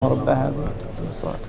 رب هذه الصلاة.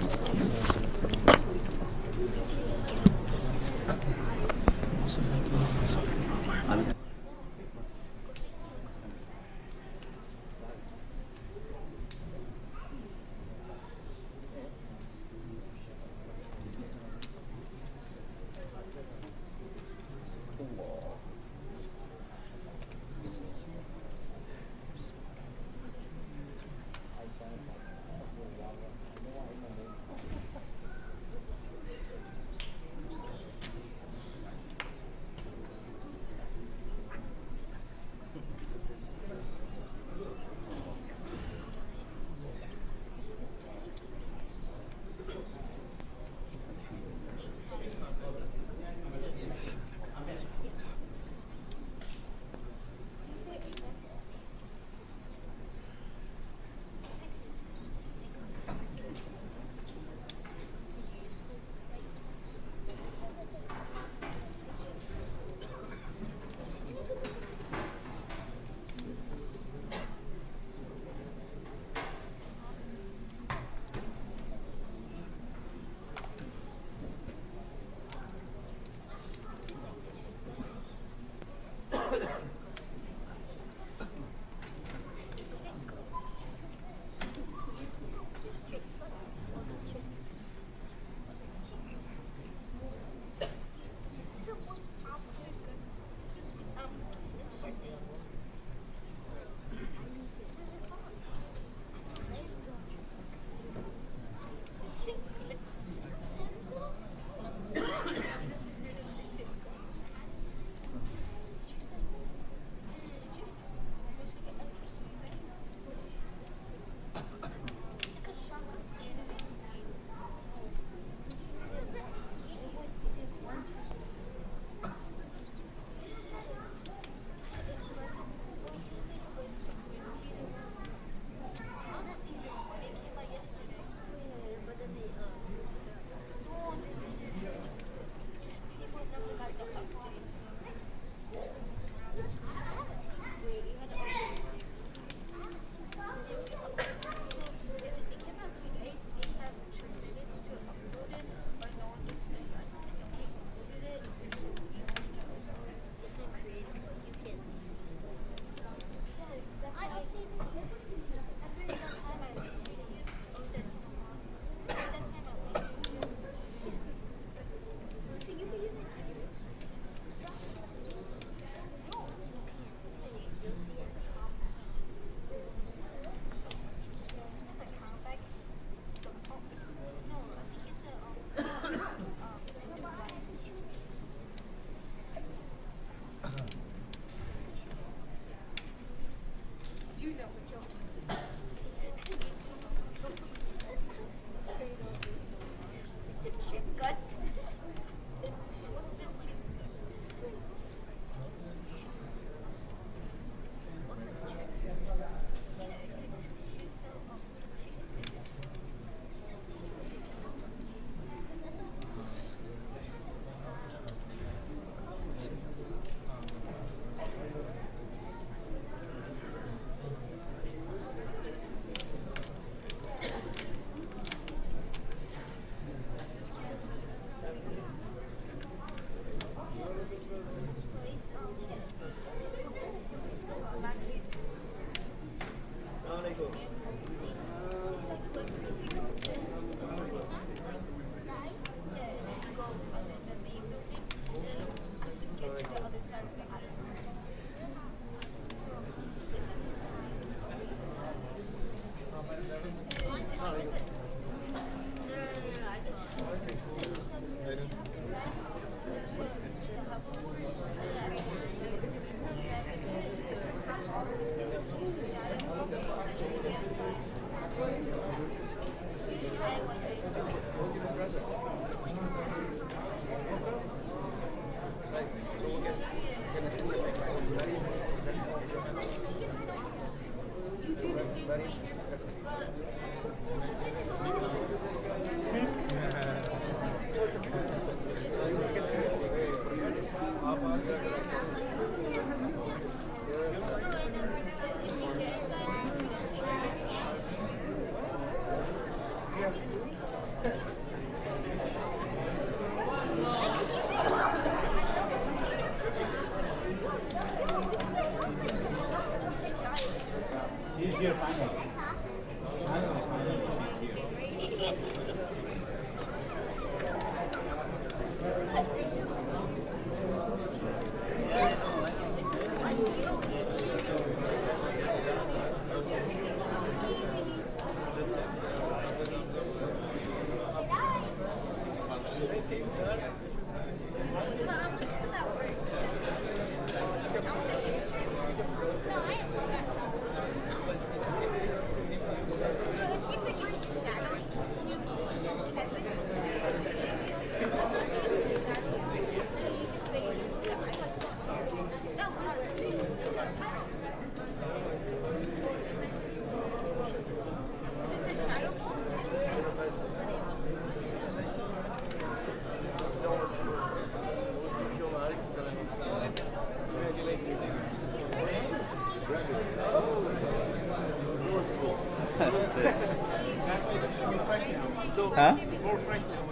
Huh?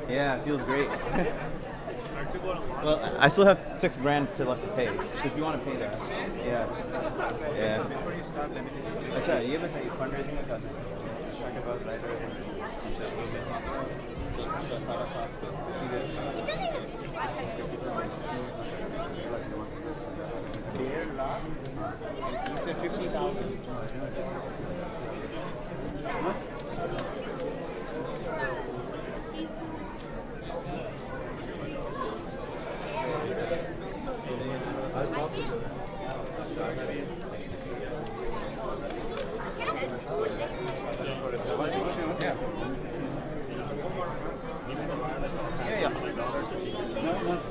Yeah, it feels great. Well, I still have $6,000 to left to pay. So if you want to pay that, yeah. Yeah. अच्छा ये बताइए fundraising का क्या talk about writer You said 50,000.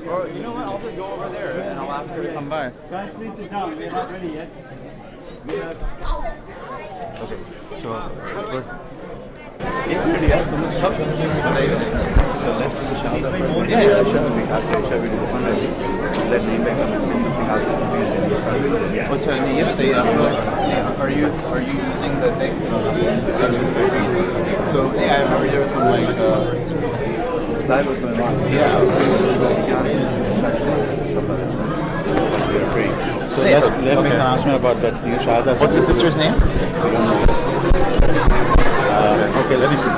Or you know what? I'll just go over there and I'll ask her to come by. Guys, please sit down. We're not ready yet. Okay. So, एक मिनट यार तुम सब बताइए so let's do the shahada first. Yeah, Isha, we have to Isha, we do the fundraising. Let me back up and say something else or something and then we start with it. what's your name? Yes, are you using the thing? So yeah, I remember there was some like It's live was going on. yeah. We're praying. So let's make an announcement about that new shahada. What's the sister's name? Okay, let me see.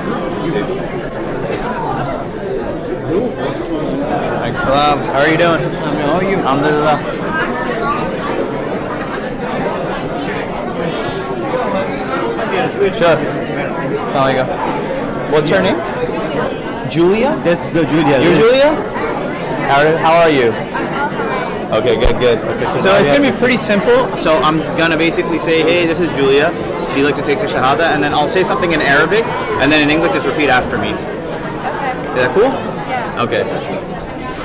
Salam. How are you doing? How are you? Alhamdulillah. Sure. Assalamualaikum. What's her name? Julia? That's the Julia. You're Julia? How are you? Okay, good. So it's gonna be pretty simple. So I'm gonna basically say, hey, this is Julia. She'd like to take the Shahada, and then I'll say something in Arabic, and then in English just repeat after me. Okay. Is that cool? Yeah. Okay.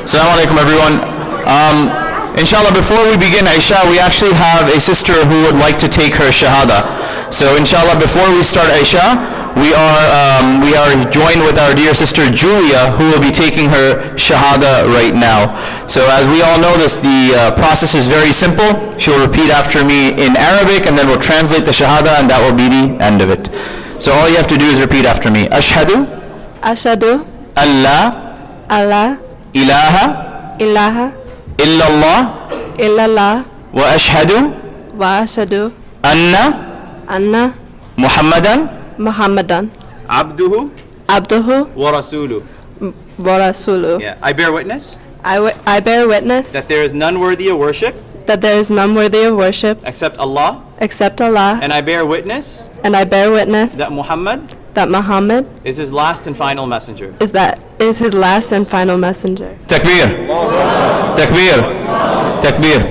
Assalamu alaikum, everyone. Inshallah, before we begin Isha, we actually have a sister who would like to take her Shahada. So inshallah, before we start Isha, we are joined with our dear sister Julia, who will be taking her Shahada right now. So as we all know this, the process is very simple. She'll repeat after me in Arabic, and then we'll translate the Shahada, and that will be the end of it. So all you have to do is repeat after me. Ashhadu Allah ilaha illallah wa ashhadu anna Muhammadan abduhu wa rasuluh. Yeah. I bear witness I bear witness that there is none worthy of worship except Allah, and I bear witness that Muhammad is his last and final messenger. is his last and final messenger. Takbir. Takbir. Takbir.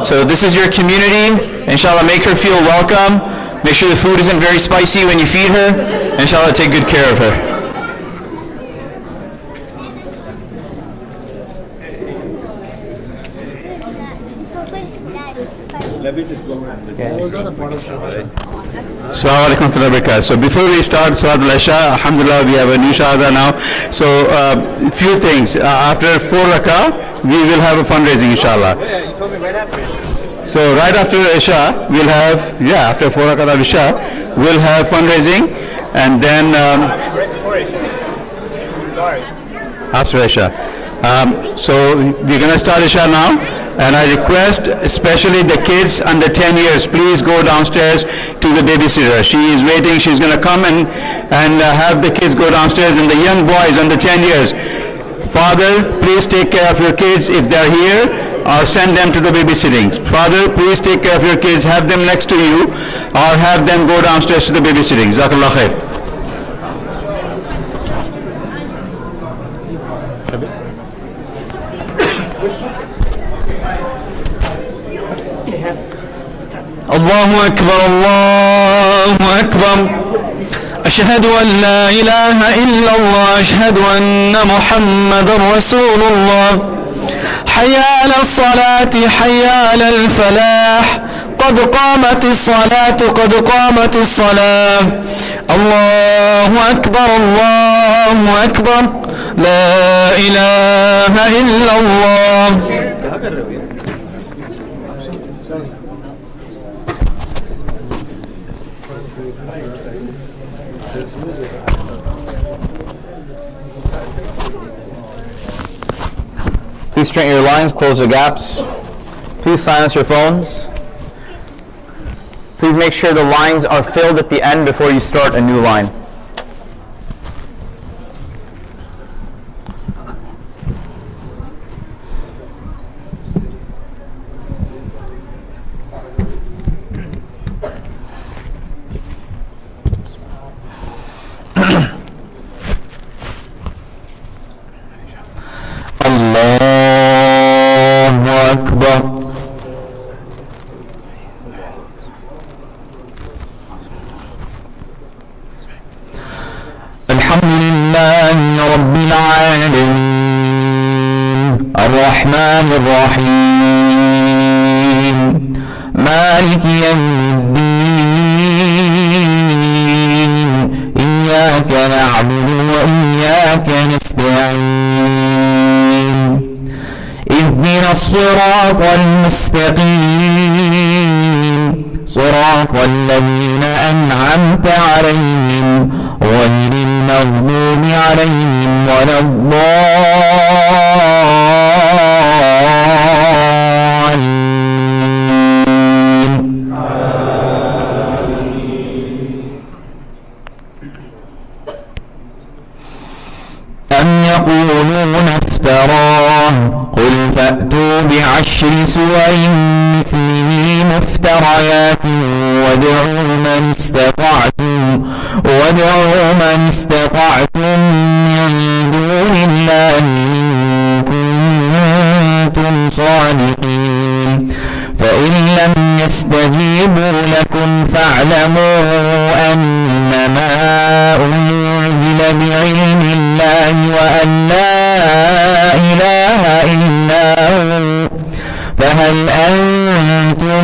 So this is your community. Inshallah, make her feel welcome. Make sure the food isn't very spicy when you feed her. Inshallah, take good care of her. Assalamu alaikum wa rahmatullah. So before we start Salat al-Isha, alhamdulillah, we have a new shahada now. So few things. After 4 rakah, we will have a fundraising inshallah. Yeah, you told me right after Isha. So right after Isha, we'll have, after 4 rakah of Isha, we'll have fundraising. and then after Isha. So we're going to start Isha now, and I request especially the kids under 10 years, please go downstairs to the babysitter. She is waiting. She's going to come and have the kids go downstairs, and the young boys under 10 years. Father, please take care of your kids if they're here, or send them to the babysitting. Father, please take care of your kids, have them next to you, or have them go downstairs to the babysitting. Jazakallah khair. الله أكبر الله أكبر أشهد أن لا إله إلا الله أشهد أن محمدا رسول الله حي على الصلاة حي على الفلاح قد قامت الصلاة قد قامت الصلاة الله أكبر الله أكبر لا إله إلا الله. Please straighten your lines, close the gaps. Please silence your phones. Please make sure the lines are filled at the end before you start a new line. الحمد لله رب العالمين الرحمن الرحيم مالك يوم الدين إياك نعبد وإياك نستعين اهدنا الصراط المستقيم صراط الذين أنعمت عليهم غير المغضوب عليهم ولا الضالين. أم يقولون افتراه قل فأتوا بعشر سور مثله مفتريات وادعوا من استطعتم من دون الله إن كنتم صادقين فإن لم يستجيبوا لكم فاعلموا أنما أنزل بعلم الله وأن لا إله إلا هو فهل أنتم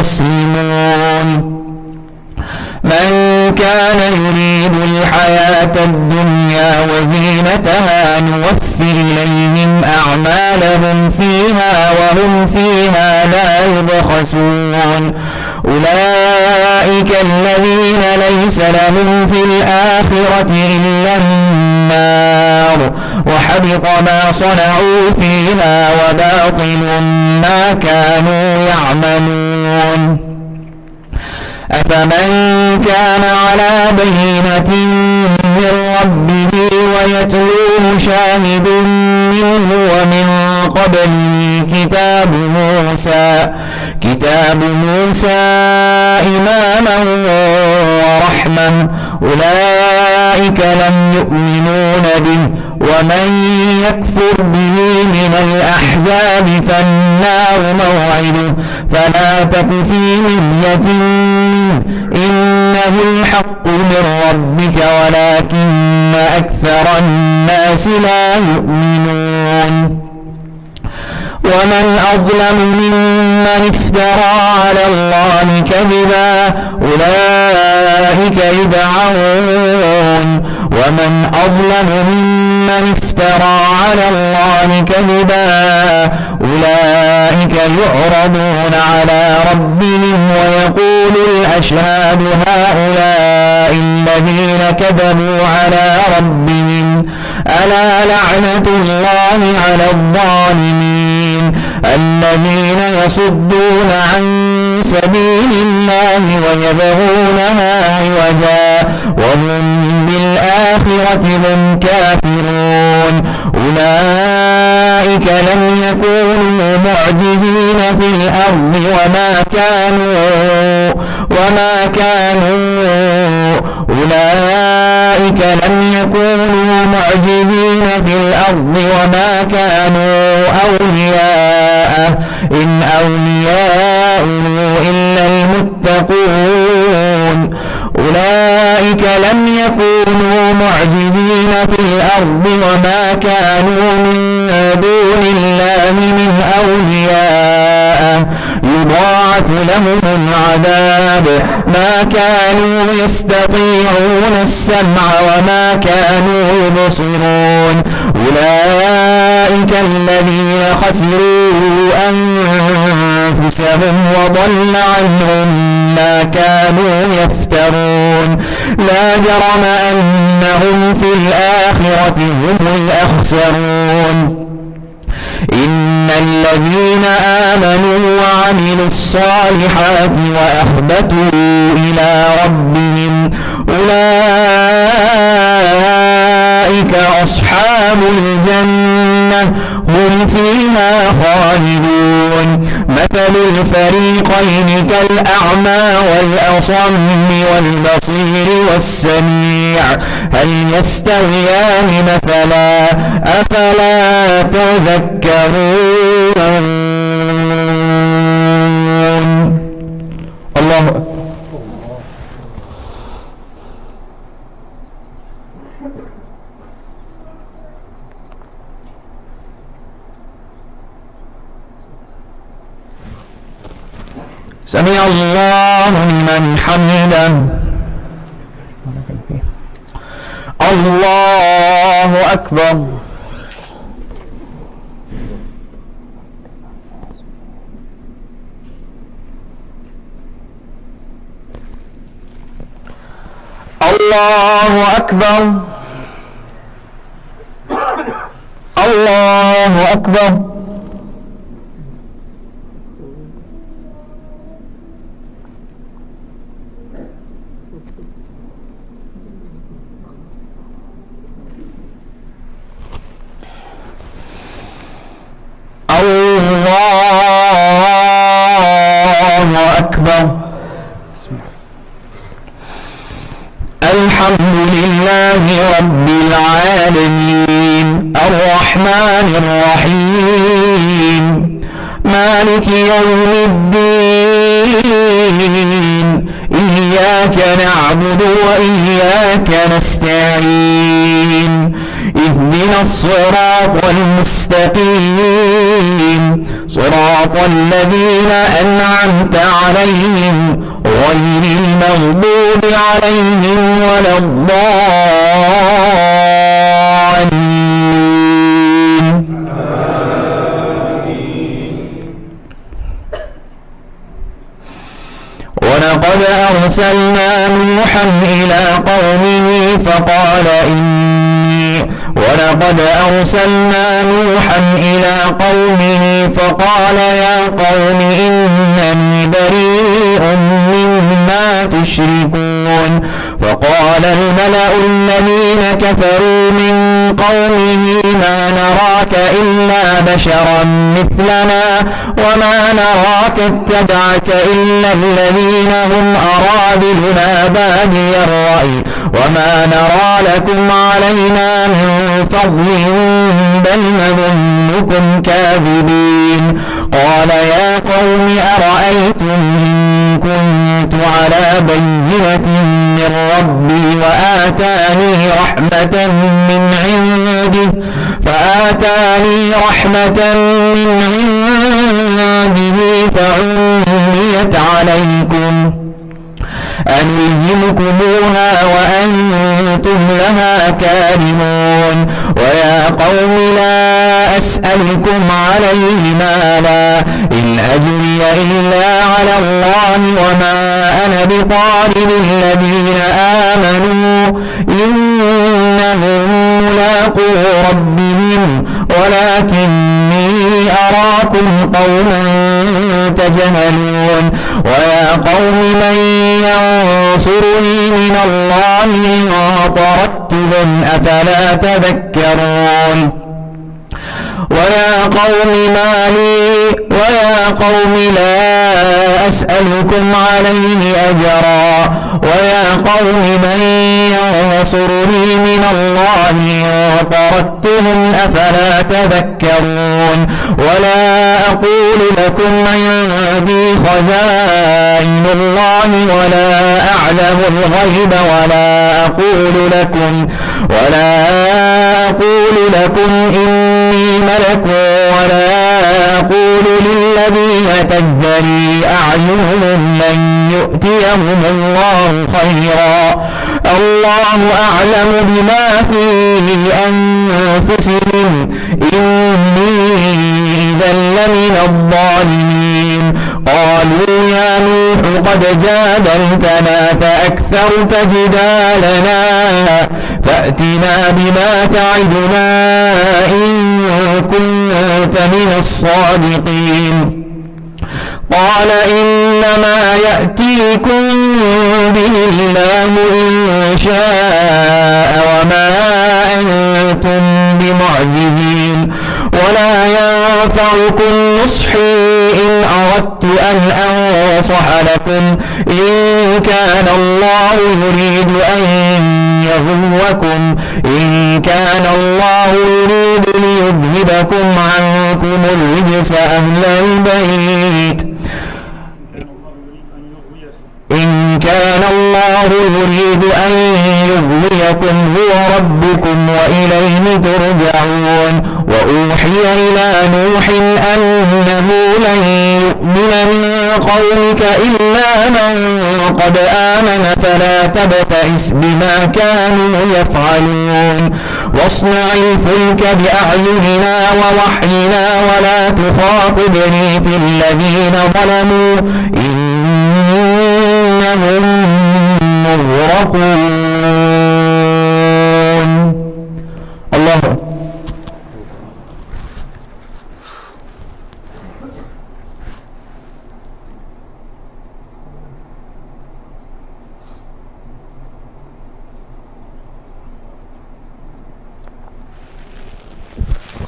مسلمون. من كان يريد الحياة الدنيا وزينتها نوفر إليهم أعمالهم فيها وهم فيها لا يبخسون. أولئك الذين ليس لهم في الآخرة إلا النار وحبط ما صنعوا فيها وباطل ما كانوا يعملون. أفمن كان على بينة من ربه ويتلوه شاهد منه ومن قبله كتاب موسى إماما ورحمة أولئك لم يؤمنون به ومن يكفر به من الأحزاب فالنار موعده فلا تك في مرية إنه الحق من ربك ولكن أكثر الناس لا يؤمنون. ومن أظلم ممن افترى على الله كذبا أولئك يدعون ومن أظلم ممن من افترى على الله كذبا أولئك يعرضون على ربهم ويقول الأشهاد هؤلاء الذين كذبوا على ربهم ألا لعنة الله على الظالمين الذين يصدون عن سبيل الله ويبغونها عوجا وهم بالآخرة هم كافرون أولئك لم يكونوا معجزين في الأرض أولئك لم يكونوا معجزين في الأرض وما كانوا أولياءه إن أولياؤه إلا المتقون أولئك لم يكونوا معجزين في الأرض وما كانوا من دون الله من أولياء يضاعف لهم العذاب ما كانوا يستطيعون السمع وما كانوا يبصرون أولئك الذين خسروا أنفسهم وضل عنهم ما كانوا يفترون لا جرم أنهم في الآخرة هم الأخسرون إن الذين آمنوا وعملوا الصالحات وأخبتوا إلى ربهم أولئك أصحاب الجنة هم فيها خالدون مثل الفريقين كالأعمى والأصم والبصير والسميع هل يستويان مثلا أفلا تذكرون الله أكبر. سمع الله لمن حمده الله أكبر الله أكبر الله أكبر الله أكبر الحمد لله رب العالمين الرحمن الرحيم مالك يوم الدين إياك نعبد وإياك نستعين اهدنا الصراط المستقيم صراط الذين أنعمت عليهم غير المغضوب عليهم ولا الضالين ولقد أرسلنا نوحا إلى قومه فقال يا قوم إنني بريء مما تشركون فقال الملأ الذين كفروا من قومه ما نراك إلا بشرا مثلنا وما نراك اتبعك إلا الذين هم أرادلنا بادي الرأي وما نرى لكم علينا من فضل بل نظنكم كاذبين قال يا قوم أرأيتم إن كنت على بينة من ربي وآتاني رحمة من عنده فعميت عليكم أنلزمكموها وأنتم لها كارهون ويا قوم لا أسألكم عليه مالا إن أجري إلا على الله وما أنا بطارد الذين آمنوا إنهم ملاقو ربهم ولكني أراكم قوما تجهلون ويا قوم من ينصرني من الله إن طردتهم أفلا تذكرون ويا قوم لا أسألكم عليه أجرا ويا قوم من ينصرني من الله إن طردتهم أفلا تذكرون ولا أقول لكم عندي خزائن الله ولا أعلم الغيب ولا أقول لكم إني ملك ولا أقول للذين تزدري أعينهم لن يؤتيهم الله خيرا الله أعلم بما في أنفسهم إني إذا لمن الظالمين قالوا يا نوح قد جادلتنا فأكثرت جدالنا فأتنا بما تعدنا إن كنت من الصادقين قال إنما يأتيكم به الله إن شاء وما أنتم بمعجزين ولا ينفعكم نصحي إن أردت أن أنصح لكم إن كان الله يريد أن يغوكم ليذهبكم عنكم الرجس أهل البيت إن كان الله يريد أن يغويكم هو ربكم وإليه ترجعون وأوحي إلى نوح أنه لن يؤمن من قومك إلا من قد آمن فلا تبتئس بما كانوا يفعلون واصنع الفلك بأعيننا ووحينا ولا تخاطبني في الذين ظلموا إنهم مغرقون الله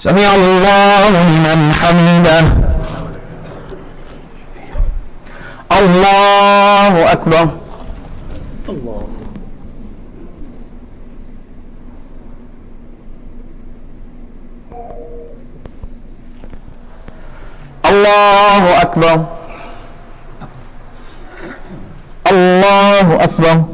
سمع الله لمن حمده الله أكبر الله أكبر الله أكبر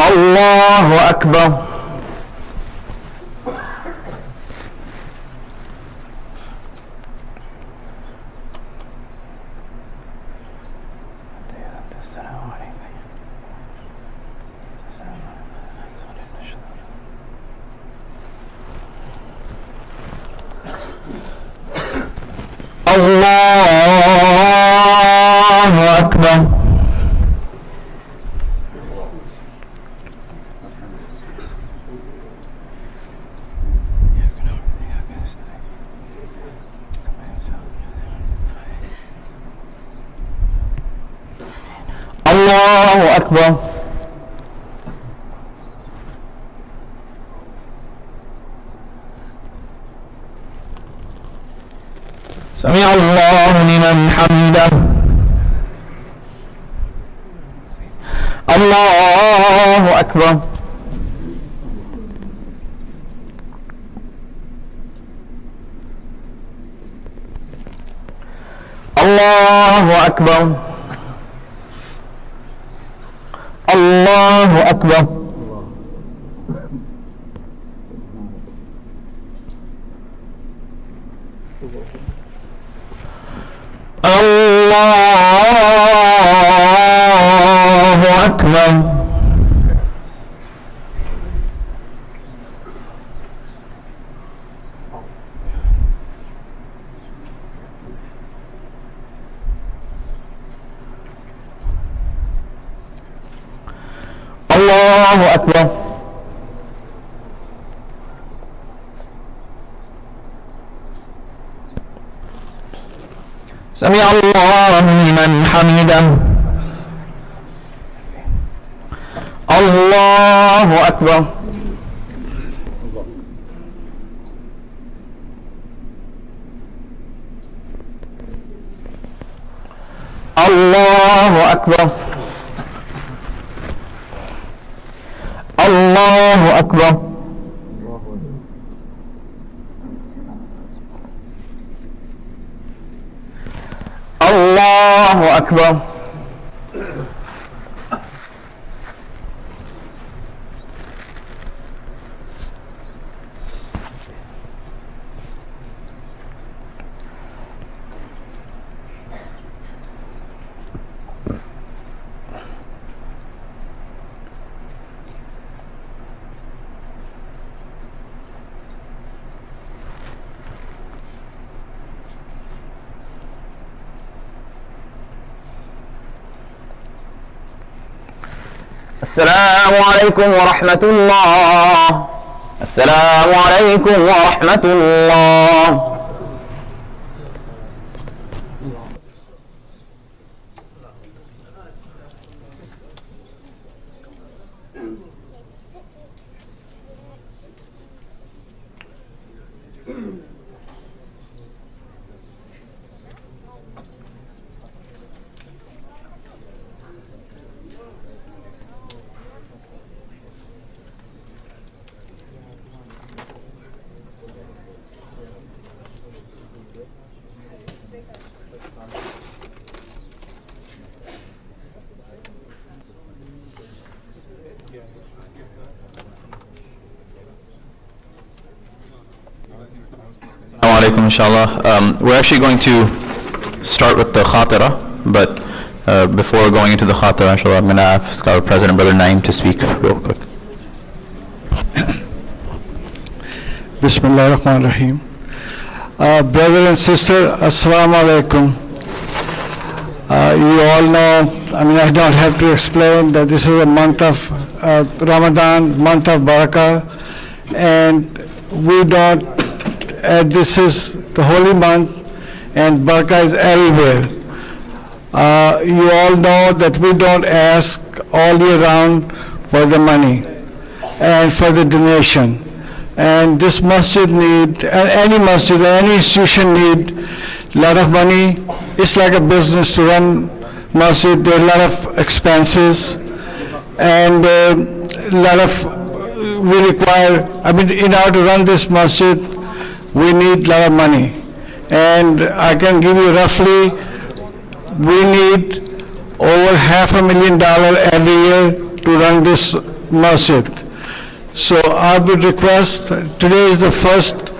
الله أكبر الله أكبر الله أكبر سمع الله لمن حمده الله أكبر الله أكبر الله أكبر الله أكبر سمع الله لمن حمده الله أكبر الله أكبر الله أكبر الله أكبر السلام عليكم ورحمة الله السلام عليكم ورحمة الله Alaikum, inshallah. We're actually going to start with the khatira, but before going into the khatira, inshallah, I'm going to ask our President, Brother Naeem, to speak real quick. Bismillah ar-Rahman ar-Rahim. Brother and sister, Assalamu alaikum. You all know, I don't have to explain that this is a month of Ramadan, month of barakah, and we don't, this is the holy month, and barakah is everywhere. You all know that we don't ask all year round for the money and for the donation. And this masjid need, and any masjid, any institution need a lot of money. It's like a business to run masjid. There are a lot of expenses, and a lot of, we require, in order to run this masjid, we need a lot of money. And I can give you roughly, we need over $500,000 every year to run this masjid. So I would request, today is the first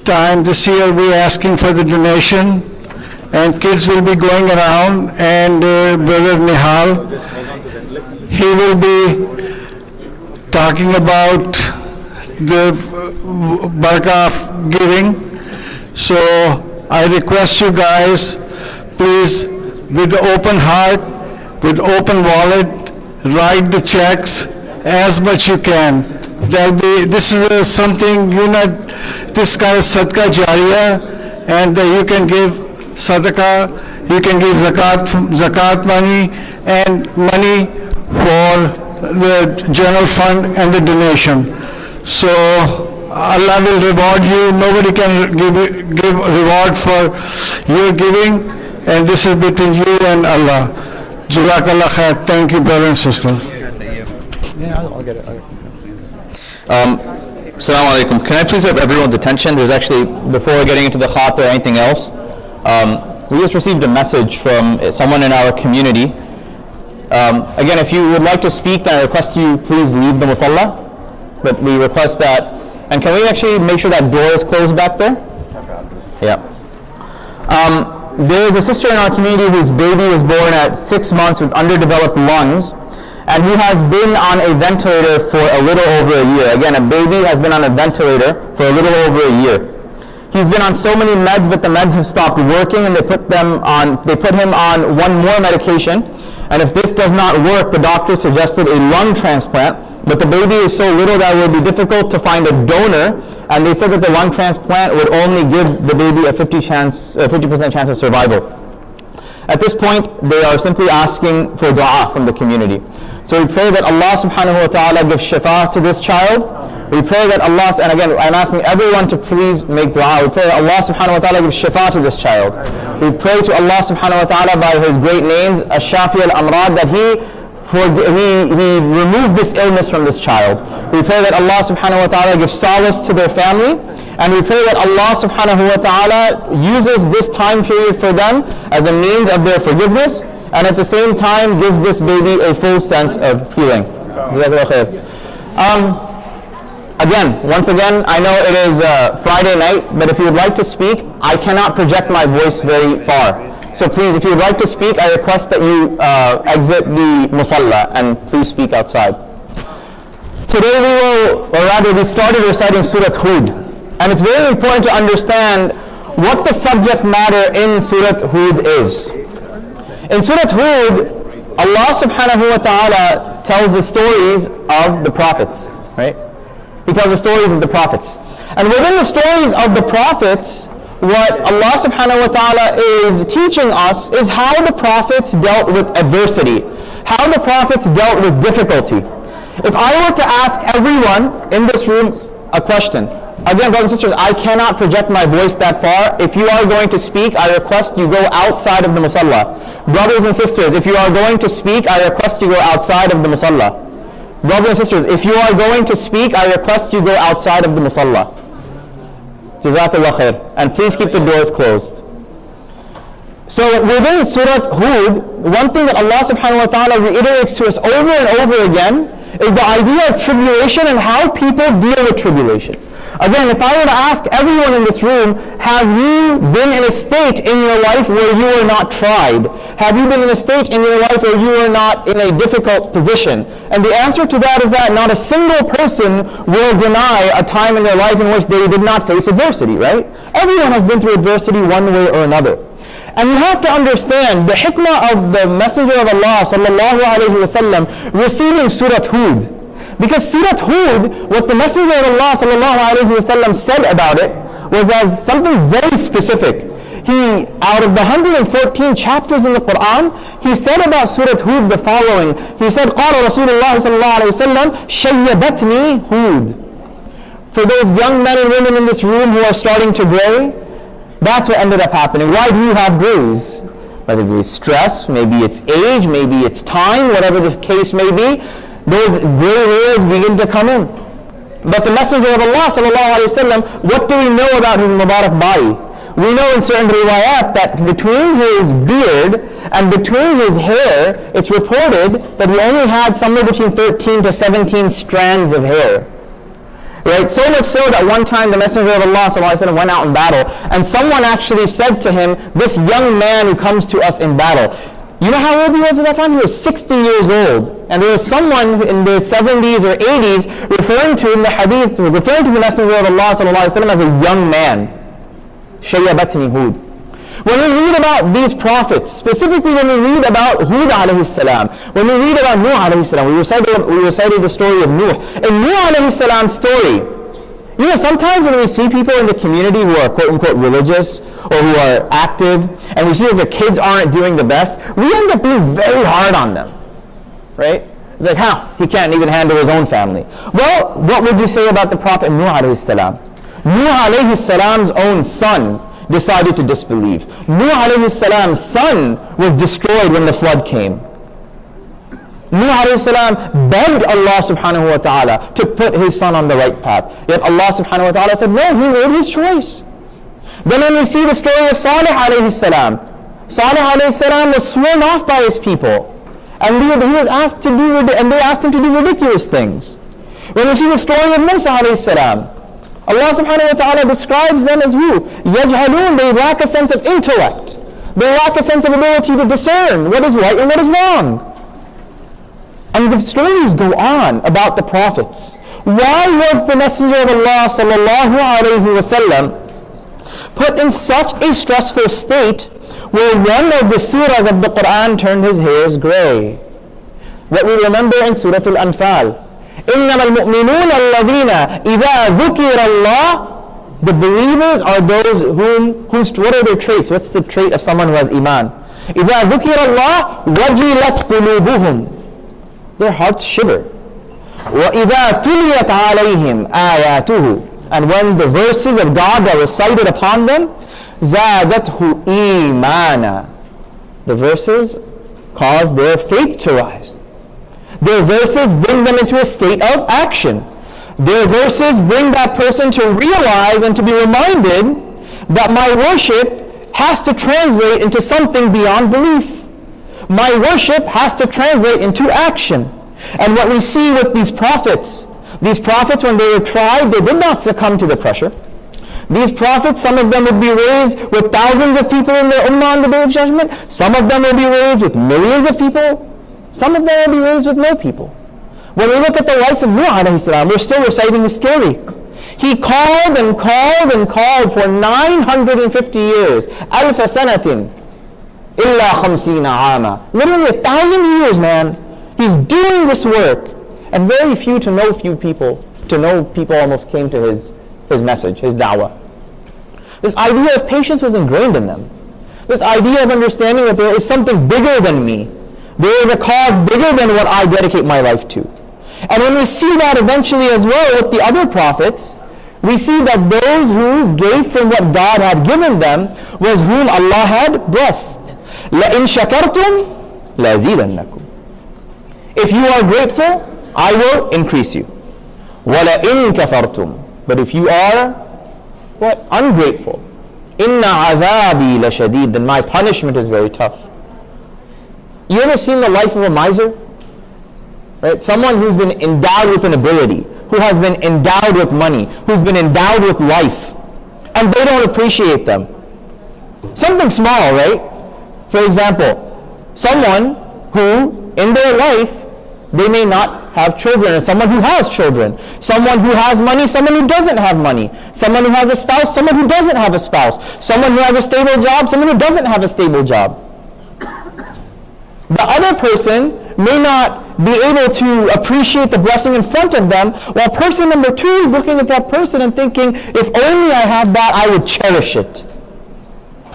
time this year we're asking for the donation, and kids will be going around, and Brother Nihal, he will be talking about the barakah of giving. So I request you guys, please, with open heart, with open wallet, write the checks as much you can. This is something, this kind of sadaqah jariyah, and you can give sadaqah, you can give zakat money, and money for the general fund and the donation. So Allah will reward you. Nobody can give reward for your giving, and this is between you and Allah. Jazakallah khair. Thank you, brother and sister. Yeah, I'll get it. Assalamu alaikum. Can I please have everyone's attention? There's actually, before getting into the khat or anything else, we just received a message from someone in our community. Again, if you would like to speak, then I request you please leave the musalla. But we request that, and can we actually make sure that door is closed back there? Yeah. There is a sister in our community whose baby was born at 6 months with underdeveloped lungs, and he has been on a ventilator for a little over a year. Again, a baby has been on a ventilator for a little over a year. He's been on so many meds, but the meds have stopped working, and they put him on one more medication. And if this does not work, the doctor suggested a lung transplant, but the baby is so little that it would be difficult to find a donor, and they said that the lung transplant would only give the baby a 50% chance of survival. At this point, they are simply asking for dua from the community. So we pray that Allah subhanahu wa ta'ala gives shifa to this child. We pray that Allah, and again, I'm asking everyone to please make dua. We pray that Allah subhanahu wa ta'ala gives shifa to this child. We pray to Allah subhanahu wa ta'ala by His great names, Ash-Shafi al-Amrad, that He remove this illness from this child. We pray that Allah subhanahu wa ta'ala gives solace to their family, and we pray that Allah subhanahu wa ta'ala uses this time period for them as a means of their forgiveness, and at the same time gives this baby a full sense of healing. Jazakallah khair. Again, once again, I know it is Friday night, but if you would like to speak, I cannot project my voice very far. So please, if you would like to speak, I request that you exit the musalla and please speak outside. Today we started reciting Surah Hud. And it's very important to understand what the subject matter in Surah Hud is. In Surah Hud, Allah subhanahu wa ta'ala tells the stories of the prophets, right? He tells the stories of the prophets. And within the stories of the prophets, what Allah subhanahu wa ta'ala is teaching us is how the prophets dealt with adversity, how the prophets dealt with difficulty. If I were to ask everyone in this room a question, again, brothers and sisters, I cannot project my voice that far. If you are going to speak, I request you go outside of the musalla. Brothers and sisters, if you are going to speak, I request you go outside of the musalla. Brothers and sisters, if you are going to speak, I request you go outside of the musalla. Jazakallah khair. And please keep the doors closed. So within Surah Hud, one thing that Allah subhanahu wa ta'ala reiterates to us over and over again is the idea of tribulation and how people deal with tribulation. Again, if I were to ask everyone in this room, have you been in a state in your life where you were not tried? Have you been in a state in your life where you were not in a difficult position? And the answer to that is that not a single person will deny a time in their life in which they did not face adversity, right? Everyone has been through adversity one way or another. And you have to understand the hikmah of the Messenger of Allah sallallahu alayhi wa sallam receiving Surah Hud. Because Surah Hud, what the Messenger of Allah sallallahu alayhi wa sallam said about it was as something very specific. He, out of the 114 chapters in the Quran, he said about Surah Hud the following. He said, قال رسول الله صلى الله عليه وسلم شيبتني هود. For those young men and women in this room who are starting to gray, that's what ended up happening. Why do you have grays? Whether it is stress, maybe it's age, maybe it's time, whatever the case may be, those gray hairs begin to come in. But the Messenger of Allah sallallahu alaihi wasallam, what do we know about his Mubarak body? We know in certain riwayat that between his beard and between his hair, it's reported that he only had somewhere between 13 to 17 strands of hair. Right? So much so that one time the Messenger of Allah sallallahu alaihi wasallam went out in battle, and someone actually said to him, this young man who comes to us in battle, you know how old he was at that time? He was 60 years old. And there was someone in the 70s or 80s referring to in the hadith, referring to the Messenger of Allah sallallahu alaihi wasallam as a young man. Shayyabatni Hud. When we read about these prophets, specifically when we read about Hud alayhi salam, when we read about Nuh alayhi salam, we recited the story of Nuh. In Nuh alayhi salam's story, you know, sometimes when we see people in the community who are quote-unquote religious or who are active, and we see that their kids aren't doing the best, we end up being very hard on them, right? It's like, how? He can't even handle his own family. Well, what would you say about the Prophet Nuh alayhi salam? Nuh alayhi salam's own son decided to disbelieve. Nuh alayhi salam's son was destroyed when the flood came. Nuh alayhi salam begged Allah subhanahu wa ta'ala to put his son on the right path. Yet Allah subhanahu wa ta'ala said, no, he made his choice. Then when we see the story of Salih alayhi salam, Salih alayhi salam was sworn off by his people. And he was asked to do, and they asked him to do ridiculous things. When we see the story of Musa alayhi salam, Allah subhanahu wa ta'ala describes them as who? Yajhalun, they lack a sense of intellect. They lack a sense of ability to discern what is right and what is wrong. And the stories go on about the prophets. Why was the Messenger of Allah sallallahu alayhi wa sallam put in such a stressful state where one of the surahs of the Quran turned his hairs gray? What we remember in Surah Al-Anfal إِنَّمَا الْمُؤْمِنُونَ الَّذِينَ إِذَا ذُكِرَ اللَّهِ. The believers are those what are their traits? What's the trait of someone who has iman? إِذَا ذُكِرَ اللَّهِ وَجِلَتْ قُلُوبُهُم. Their hearts shiver. وَإِذَا تُلِيَتْ عَلَيْهِمْ آيَاتُهُ. And when the verses of God are recited upon them, زَادَتْهُ إِيمَانًا. The verses cause their faith to rise. Their verses bring them into a state of action. Their verses bring that person to realize and to be reminded that my worship has to translate into something beyond belief. My worship has to translate into action. And what we see with these prophets when they were tried, they did not succumb to the pressure. These prophets, some of them would be raised with thousands of people in their ummah on the Day of Judgment. Some of them will be raised with millions of people. Some of them will be raised with no people. When we look at the likes of Nuh alayhi salam, we're still reciting his story. He called and called and called for 950 years. أَلْفَ سَنَةٍ إِلَّا خَمْسِينَ عَامًا. Literally 1,000 years, man. He's doing this work. And very few to no people almost came to his message, his da'wah. This idea of patience was ingrained in them. This idea of understanding that there is something bigger than me. There is a cause bigger than what I dedicate my life to. And when we see that eventually as well with the other prophets, we see that those who gave from what God had given them was whom Allah had blessed. لَإِن شَكَرْتُمْ لَأَزِيدَنَّكُمْ. If you are grateful, I will increase you. وَلَإِن كَفَرْتُمْ. But if you are ungrateful, إِنَّ عَذَابِي لَشَدِيدٌ. Then my punishment is very tough. You ever seen the life of a miser? Right? Someone who's been endowed with an ability, who has been endowed with money, who's been endowed with life, and they don't appreciate them. Something small, right? For example, someone who in their life they may not have children, or someone who has children, someone who has money, someone who doesn't have money, someone who has a spouse, someone who doesn't have a spouse, someone who has a stable job, someone who doesn't have a stable job. The other person may not be able to appreciate the blessing in front of them, while person number two is looking at that person and thinking, if only I had that, I would cherish it.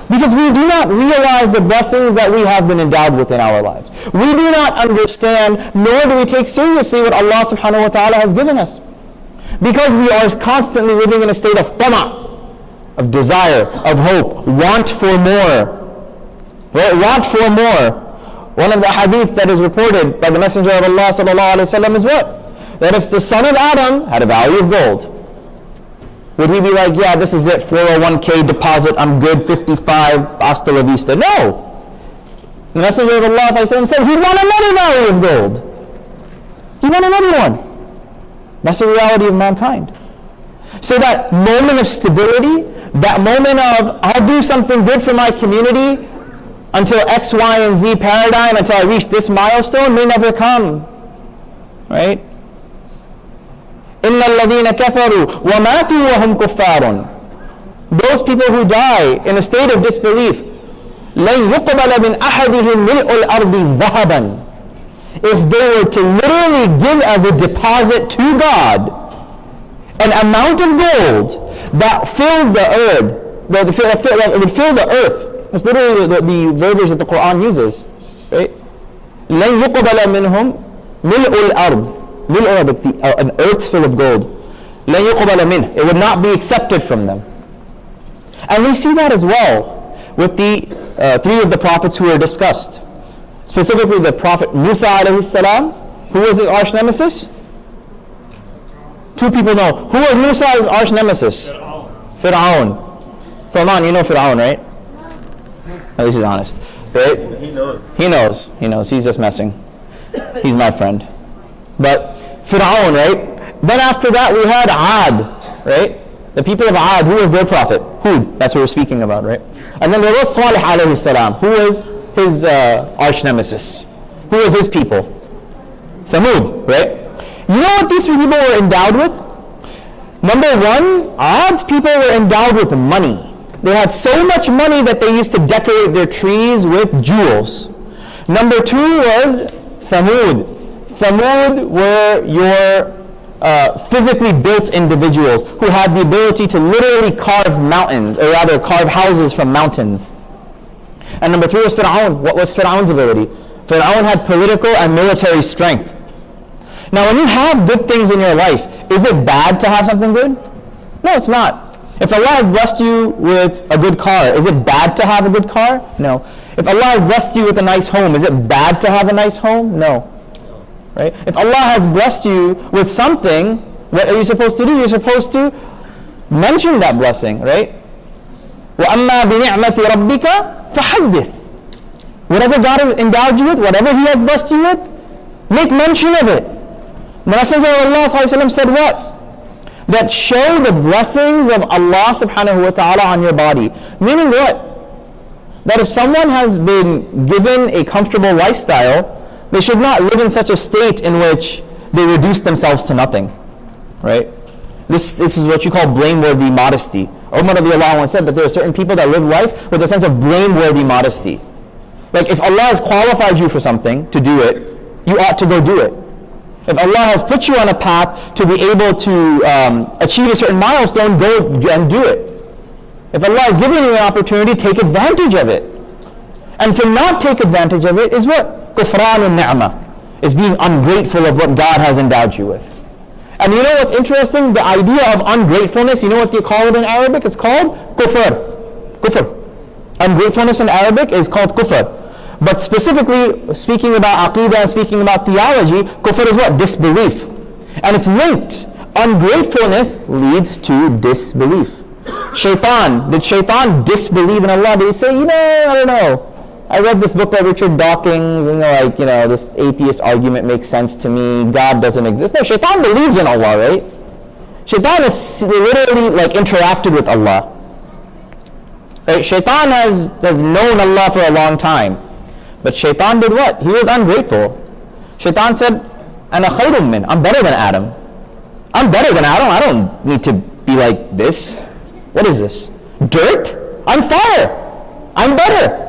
Because we do not realize the blessings that we have been endowed with in our lives. We do not understand, nor do we take seriously what Allah subhanahu wa ta'ala has given us. Because we are constantly living in a state of tama, of desire, of hope, want for more. Right? Want for more. One of the hadith that is reported by the Messenger of Allah sallallahu alaihi wasallam is what? That if the son of Adam had a value of gold, would he be like, yeah, this is it, 401k deposit, I'm good, 55, hasta la vista? No. The Messenger of Allah said, he'd want another value of gold. He want another one. That's the reality of mankind. So that moment of stability, that moment of, I'll do something good for my community until X, Y, and Z paradigm, until I reach this milestone, may never come. Right? إِنَّ الَّذِينَ كَفَرُوا وَمَاتُوا وَهُمْ كُفَّارٌ. Those people who die in a state of disbelief, لَنْ يُقْبَلَ مِنْ أَحَدِهِمْ مِلْءُ الْأَرْضِ ذَهَبًا. If they were to literally give as a deposit to God an amount of gold that filled the earth, that would fill the earth. That's literally the verbiage that the Quran uses. Right? لَنْ يُقْبَلَ مِنْهُمْ مِلْءُ الْأَرْضِ. An earth's full of gold. لَنْ يُقْبَلَ مِنْهُ. It would not be accepted from them. And we see that as well with the three of the prophets who were discussed. Specifically the Prophet Musa alayhi salam. Who was his arch nemesis? Two people know. Who was Musa's arch nemesis? Fir'aun. Salman, you know Fir'aun, right? At least he's honest. Right? He knows. He's just messing. He's my friend. But Fir'aun, right? Then after that we had Ad, right? The people of Ad, who was their prophet? Hud, that's what we're speaking about, right? And then there was Salih alayhi salam, who was his arch nemesis. Who was his people? Thamud, right? You know what these three people were endowed with? Number one, Ad's people were endowed with money. They had so much money that they used to decorate their trees with jewels. Number two was Thamud. Thamud were your physically built individuals who had the ability to literally carve mountains, or rather carve houses from mountains. And number 3 was Fir'aun. What was Fir'aun's ability? Fir'aun had political and military strength. Now when you have good things in your life, is it bad to have something good? No, it's not. If Allah has blessed you with a good car, is it bad to have a good car? No. If Allah has blessed you with a nice home, is it bad to have a nice home? No. Right? If Allah has blessed you with something, what are you supposed to do? You're supposed to mention that blessing, right? وَأَمَّا بِنِعْمَةِ رَبِّكَ فَحَدِّثْ. Whatever God has endowed you with, whatever He has blessed you with, make mention of it. The Messenger of Allah ﷺ said what? That show the blessings of Allah subhanahu wa ta'ala on your body. Meaning what? That if someone has been given a comfortable lifestyle, they should not live in such a state in which they reduce themselves to nothing. Right? This is what you call blameworthy modesty. Umar radiallahu anhu said that there are certain people that live life with a sense of blameworthy modesty. Like if Allah has qualified you for something, to do it, you ought to go do it. If Allah has put you on a path to be able to achieve a certain milestone, go and do it. If Allah has given you an opportunity, take advantage of it. And to not take advantage of it is what? Kufran al-ni'mah, is being ungrateful of what God has endowed you with. And you know what's interesting? The idea of ungratefulness, you know what they call it in Arabic? It's called kufr. Kufr. Ungratefulness in Arabic is called kufr. But specifically, speaking about aqidah and speaking about theology, kufr is what? Disbelief. And it's linked. Ungratefulness leads to disbelief. Shaitan, did shaitan disbelieve in Allah? Did he say, I don't know. I read this book by Richard Dawkins, and this atheist argument makes sense to me. God doesn't exist. No, shaitan believes in Allah, right? Shaitan has literally interacted with Allah. Right? Shaitan has known Allah for a long time. But shaitan did what? He was ungrateful. Shaitan said, Ana khayrun min. I'm better than Adam. I'm better than Adam. I don't need to be like this. What is this? Dirt? I'm fire. I'm better.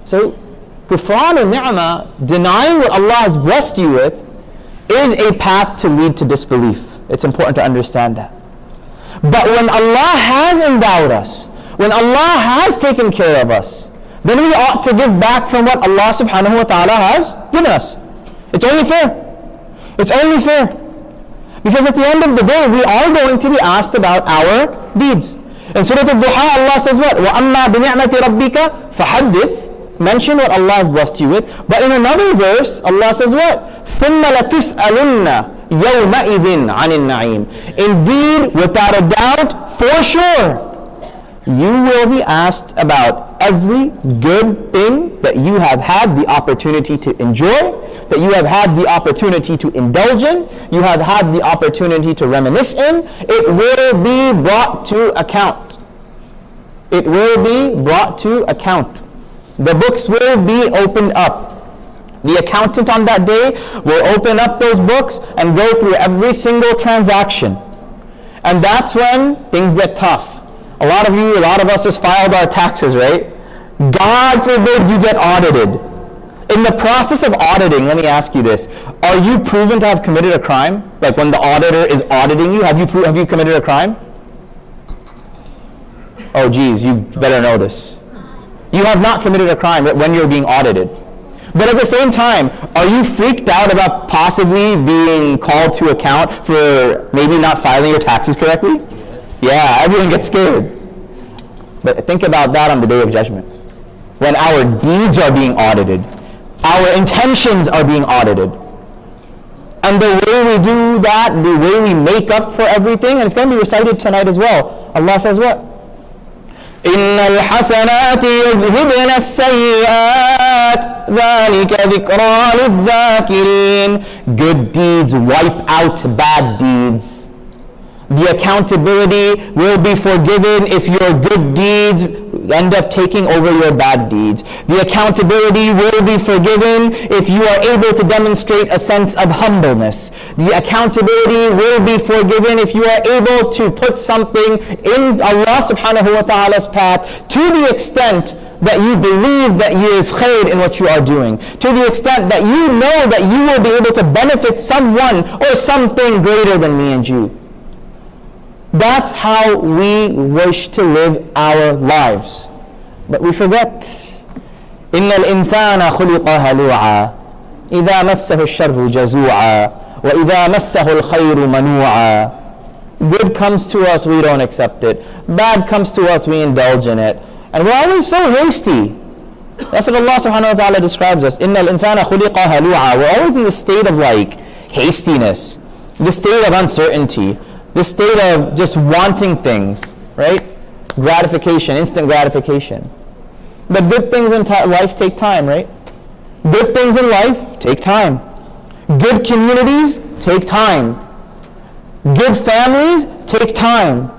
So, kufran al-ni'mah, denying what Allah has blessed you with, is a path to lead to disbelief. It's important to understand that. But when Allah has endowed us, when Allah has taken care of us, then we ought to give back from what Allah subhanahu wa ta'ala has given us. It's only fair. It's only fair. Because at the end of the day, we are going to be asked about our deeds. In Surah Al-Duha, Allah says what? وَأَمَّا بِنِعْمَةِ رَبِّكَ فَحَدِّثْ. Mention what Allah has blessed you with. But in another verse, Allah says what? ثُمَّ لَتُسْأَلُنَّ يَوْمَئِذٍ عَنِ النَّعِيمِ. Indeed, without a doubt, for sure, you will be asked about every good thing that you have had the opportunity to enjoy, that you have had the opportunity to indulge in, you have had the opportunity to reminisce in. It will be brought to account. It will be brought to account. The books will be opened up. The accountant on that day will open up those books and go through every single transaction. And that's when things get tough. A lot of us just filed our taxes, right? God forbid you get audited. In the process of auditing, let me ask you this. Are you proven to have committed a crime? Like when the auditor is auditing you, have you committed a crime? Oh geez, you better know this. You have not committed a crime when you're being audited. But at the same time, are you freaked out about possibly being called to account for maybe not filing your taxes correctly? Yeah, everyone gets scared. But think about that on the Day of Judgment. When our deeds are being audited, our intentions are being audited. And the way we do that, the way we make up for everything, and it's going to be recited tonight as well. Allah says what? إِنَّ الْحَسَنَاتِ يُذْهِبْنَ السَّيِّئَاتِ ذَلِكَ ذِكْرَى لِلذَّاكِرِينَ. Good deeds wipe out bad deeds. The accountability will be forgiven if your good deeds end up taking over your bad deeds. The accountability will be forgiven if you are able to demonstrate a sense of humbleness. The accountability will be forgiven if you are able to put something in Allah subhanahu wa ta'ala's path to the extent that you believe that there is khair in what you are doing, to the extent that you know that you will be able to benefit someone or something greater than me and you. That's how we wish to live our lives. But we forget. إِنَّ الْإِنسَانَ خُلِقَ هَلُوعًا إِذَا مَسَّهُ الشَّرُّ جَزُوعًا وَإِذَا مَسَّهُ الْخَيْرُ مَنُوعًا. Good comes to us, we don't accept it. Bad comes to us, we indulge in it. And we're always so hasty. That's what Allah subhanahu wa ta'ala describes us. إِنَّ الْإِنسَانَ خُلِقَ هَلُوعًا. We're always in the state of hastiness, the state of uncertainty, the state of just wanting things, right? Gratification, instant gratification. But good things in life take time, right? Good things in life take time. Good communities take time. Good families take time.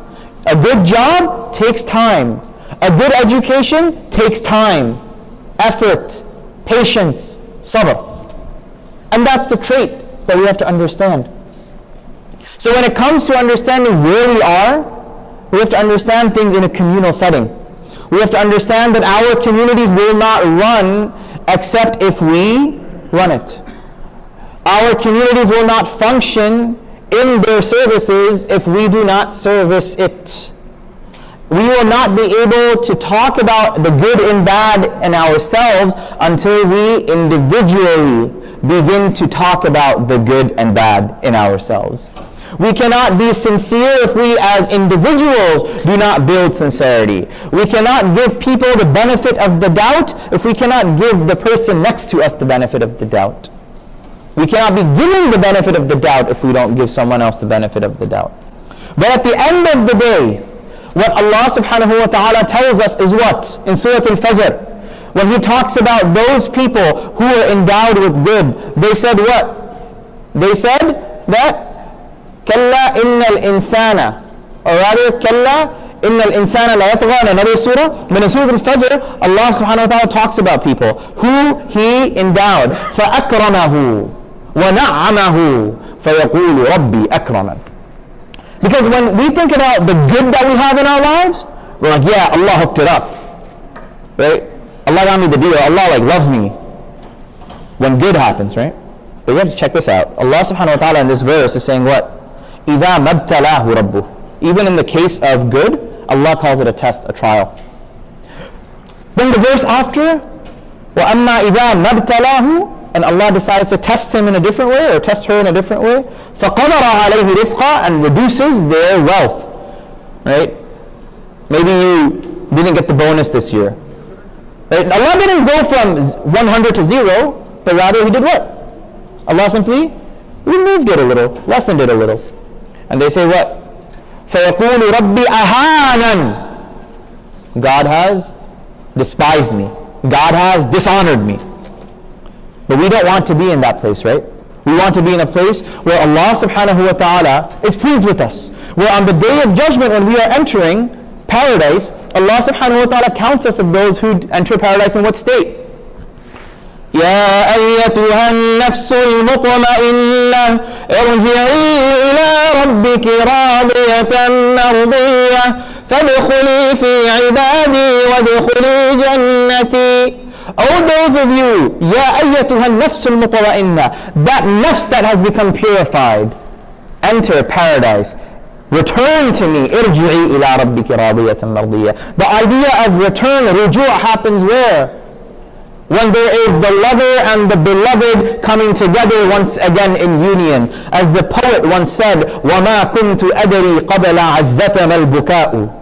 A good job takes time. A good education takes time, effort, patience, sabr. And that's the trait that we have to understand. So when it comes to understanding where we are, we have to understand things in a communal setting. We have to understand that our communities will not run except if we run it. Our communities will not function in their services if we do not service it. We will not be able to talk about the good and bad in ourselves until we individually begin to talk about the good and bad in ourselves. We cannot be sincere if we as individuals do not build sincerity. We cannot give people the benefit of the doubt if we cannot give the person next to us the benefit of the doubt. We cannot be giving the benefit of the doubt if we don't give someone else the benefit of the doubt. But at the end of the day, what Allah subhanahu wa ta'ala tells us is what? In Surah Al-Fajr, when He talks about those people who are endowed with good, they said what? They said that كَلَّا إِنَّ الْإِنسَانَ, or rather كَلَّا إِنَّ الْإِنسَانَ لَا يَطْغَى. In another surah, but in Surah Al-Fajr, Allah subhanahu wa ta'ala talks about people who He endowed. فَأَكْرَمَهُ وَنَعَّمَهُ فَيَقُولُ رَبِّي أَكْرَمَنِ. Because when we think about the good that we have in our lives, we're like, yeah, Allah hooked it up. Right? Allah got me the deal. Allah loves me. When good happens, right? But you have to check this out. Allah subhanahu wa ta'ala in this verse is saying what? إِذَا مَبْتَلَاهُ رَبُّهُ. Even in the case of good, Allah calls it a test, a trial. Then the verse after, وَأَمَّا إِذَا مَبْتَلَاهُ, and Allah decides to test him in a different way or test her in a different way, فَقَدَرَ عَلَيْهِ رِزْقًا, and reduces their wealth. Right? Maybe you didn't get the bonus this year. Right? Allah didn't go from 100 to 0, but rather He did what? Allah simply removed it a little, lessened it a little. And they say what? فَيَقُولُ رَبِّي أَهَانًا. God has despised me. God has dishonored me. But we don't want to be in that place, right? We want to be in a place where Allah subhanahu wa ta'ala is pleased with us. Where on the day of judgment, when we are entering paradise, Allah subhanahu wa ta'ala counts us of those who enter paradise in what state? يا أيتها النفس المطمئنة ارجعي إلى ربك راضية مرضية فادخلي في عبادي وادخلي جنتي. Oh, those of you, يا أيتها النفس المطمئنة, that nafs that has become purified, enter paradise. Return to me. ارجعي إلى ربك راضية مرضية. The idea of return, ruju' happens where? When there is the lover and the beloved coming together once again in union. As the poet once said, وَمَا كُنْتُ أَدْرِي قَبْلَ عَزَّةَ مَا الْبُكَاءُ.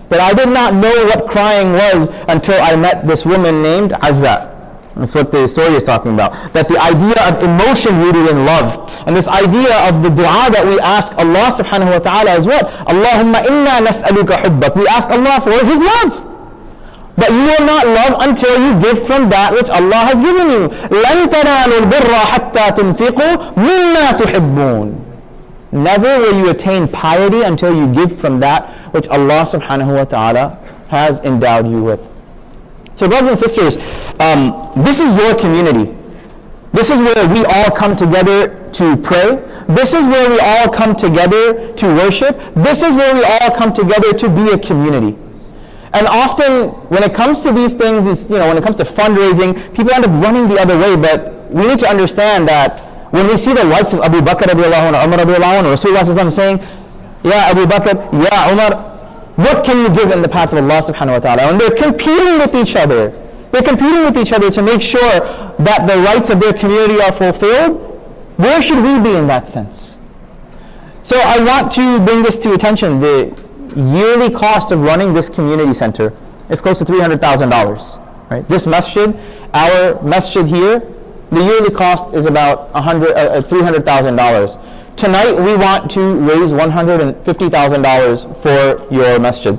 That I did not know what crying was until I met this woman named Azza. That's what the story is talking about. That the idea of emotion rooted in love. And this idea of the dua that we ask Allah subhanahu wa ta'ala is what? Allahumma inna nas'aluka hubbak. We ask Allah for His love. But you will not love until you give from that which Allah has given you. لَن تَنَالُوا الْبِرَّ حَتَّى تُنْفِقُوا مِمَّا تُحِبُّونَ. Never will you attain piety until you give from that which Allah subhanahu wa ta'ala has endowed you with. So brothers and sisters, this is your community. This is where we all come together to pray. This is where we all come together to worship. This is where we all come together to be a community. And often, when it comes to these things, when it comes to fundraising, people end up running the other way. But we need to understand that when we see the likes of Abu Bakr radiallahu anhu, Umar radiallahu anhu, Rasulullah sallallahu alaihi wasallam saying, Ya Abu Bakr, Ya Umar, what can you give in the path of Allah subhanahu wa ta'ala? And they're competing with each other. They're competing with each other to make sure that the rights of their community are fulfilled. Where should we be in that sense? So I want to bring this to attention. The yearly cost of running this community center is close to $300,000. Right? This masjid, our masjid here, the yearly cost is about $300,000. Tonight we want to raise $150,000 for your masjid.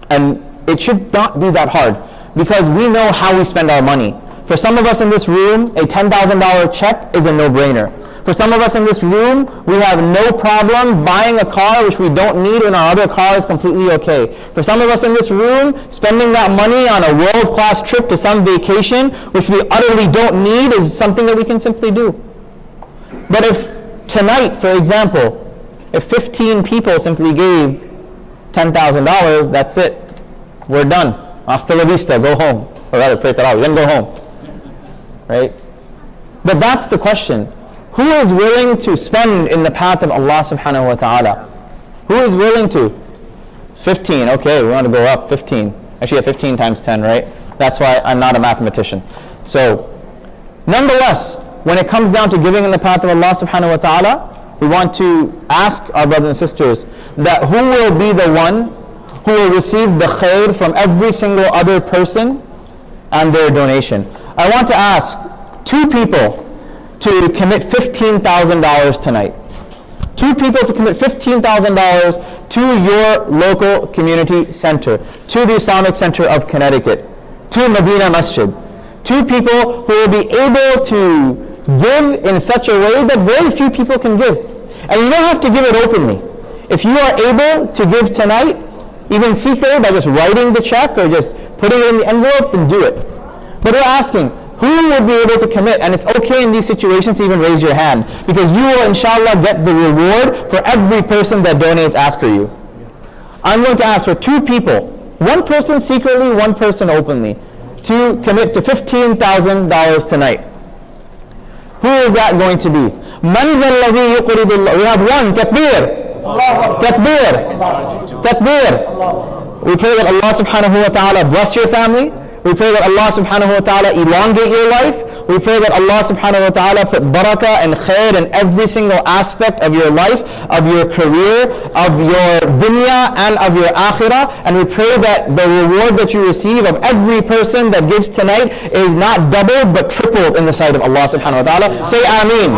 And it should not be that hard because we know how we spend our money. For some of us in this room, a $10,000 check is a no-brainer. For some of us in this room, we have no problem buying a car which we don't need and our other car is completely okay. For some of us in this room, spending that money on a world-class trip to some vacation which we utterly don't need is something that we can simply do. But if tonight, for example, if 15 people simply gave $10,000, that's it. We're done. Hasta la vista, go home. Or rather, pray Taraweeh, then go home. Right? But that's the question. Who is willing to spend in the path of Allah subhanahu wa ta'ala? Who is willing to? 15, okay, we want to go up, 15. Actually, 15 times 10, right? That's why I'm not a mathematician. So, nonetheless, when it comes down to giving in the path of Allah subhanahu wa ta'ala, we want to ask our brothers and sisters that who will be the one who will receive the khair from every single other person and their donation. I want to ask 2 people to commit $15,000 tonight. 2 people to commit $15,000 to your local community center, to the Islamic Center of Connecticut, to Medina Masjid. 2 people who will be able to give in such a way that very few people can give. And you don't have to give it openly. If you are able to give tonight, even secretly by just writing the check or just putting it in the envelope, then do it. But we're asking, who will be able to commit? And it's okay in these situations to even raise your hand because you will inshallah get the reward for every person that donates after you. I'm going to ask for 2 people, 1 person secretly, 1 person openly, to commit to $15,000 tonight. Who is that going to be? Man ذا الذي يقرض الله. We have 1, takbir. Takbir. Takbir. We pray that Allah subhanahu wa ta'ala bless your family. We pray that Allah subhanahu wa ta'ala elongate your life. We pray that Allah subhanahu wa ta'ala put barakah and khair in every single aspect of your life, of your career, of your dunya and of your akhirah. And we pray that the reward that you receive of every person that gives tonight is not doubled but tripled in the sight of Allah subhanahu wa ta'ala. Say Ameen.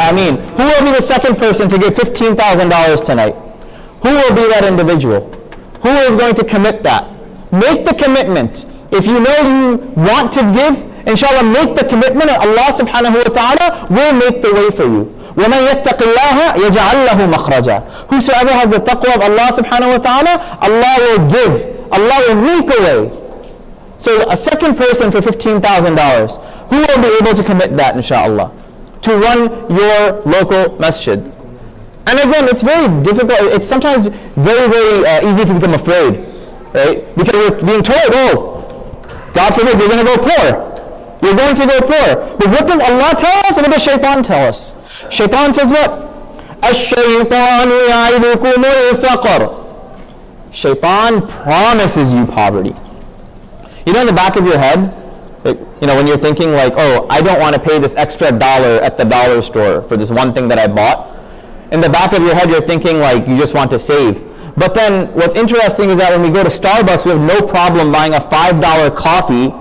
Ameen. Who will be the second person to give $15,000 tonight? Who will be that individual? Who is going to commit that? Make the commitment. If you know you want to give, inshallah make the commitment and Allah subhanahu wa ta'ala will make the way for you. وَمَنْ يَتَّقِ اللَّهَ يَجْعَلْ لَهُ مَخْرَجًا. Whosoever has the taqwa of Allah subhanahu wa ta'ala, Allah will give. Allah will make a way. So a second person for $15,000, who will be able to commit that inshallah? To run your local masjid. And again, it's very difficult, it's sometimes very, very easy to become afraid. Right? Because we're being told, God forbid, you're going to go poor. You're going to go poor. But what does Allah tell us and what does Shaitan tell us? Shaitan says what? الشَّيْطَانُ يَعِدُكُمُ الْفَقْرَ. Shaitan promises you poverty. You know in the back of your head, when you're thinking like, oh, I don't want to pay this extra $1 at the dollar store for this one thing that I bought. In the back of your head, you're thinking like you just want to save. But then what's interesting is that when we go to Starbucks, we have no problem buying a $5 coffee,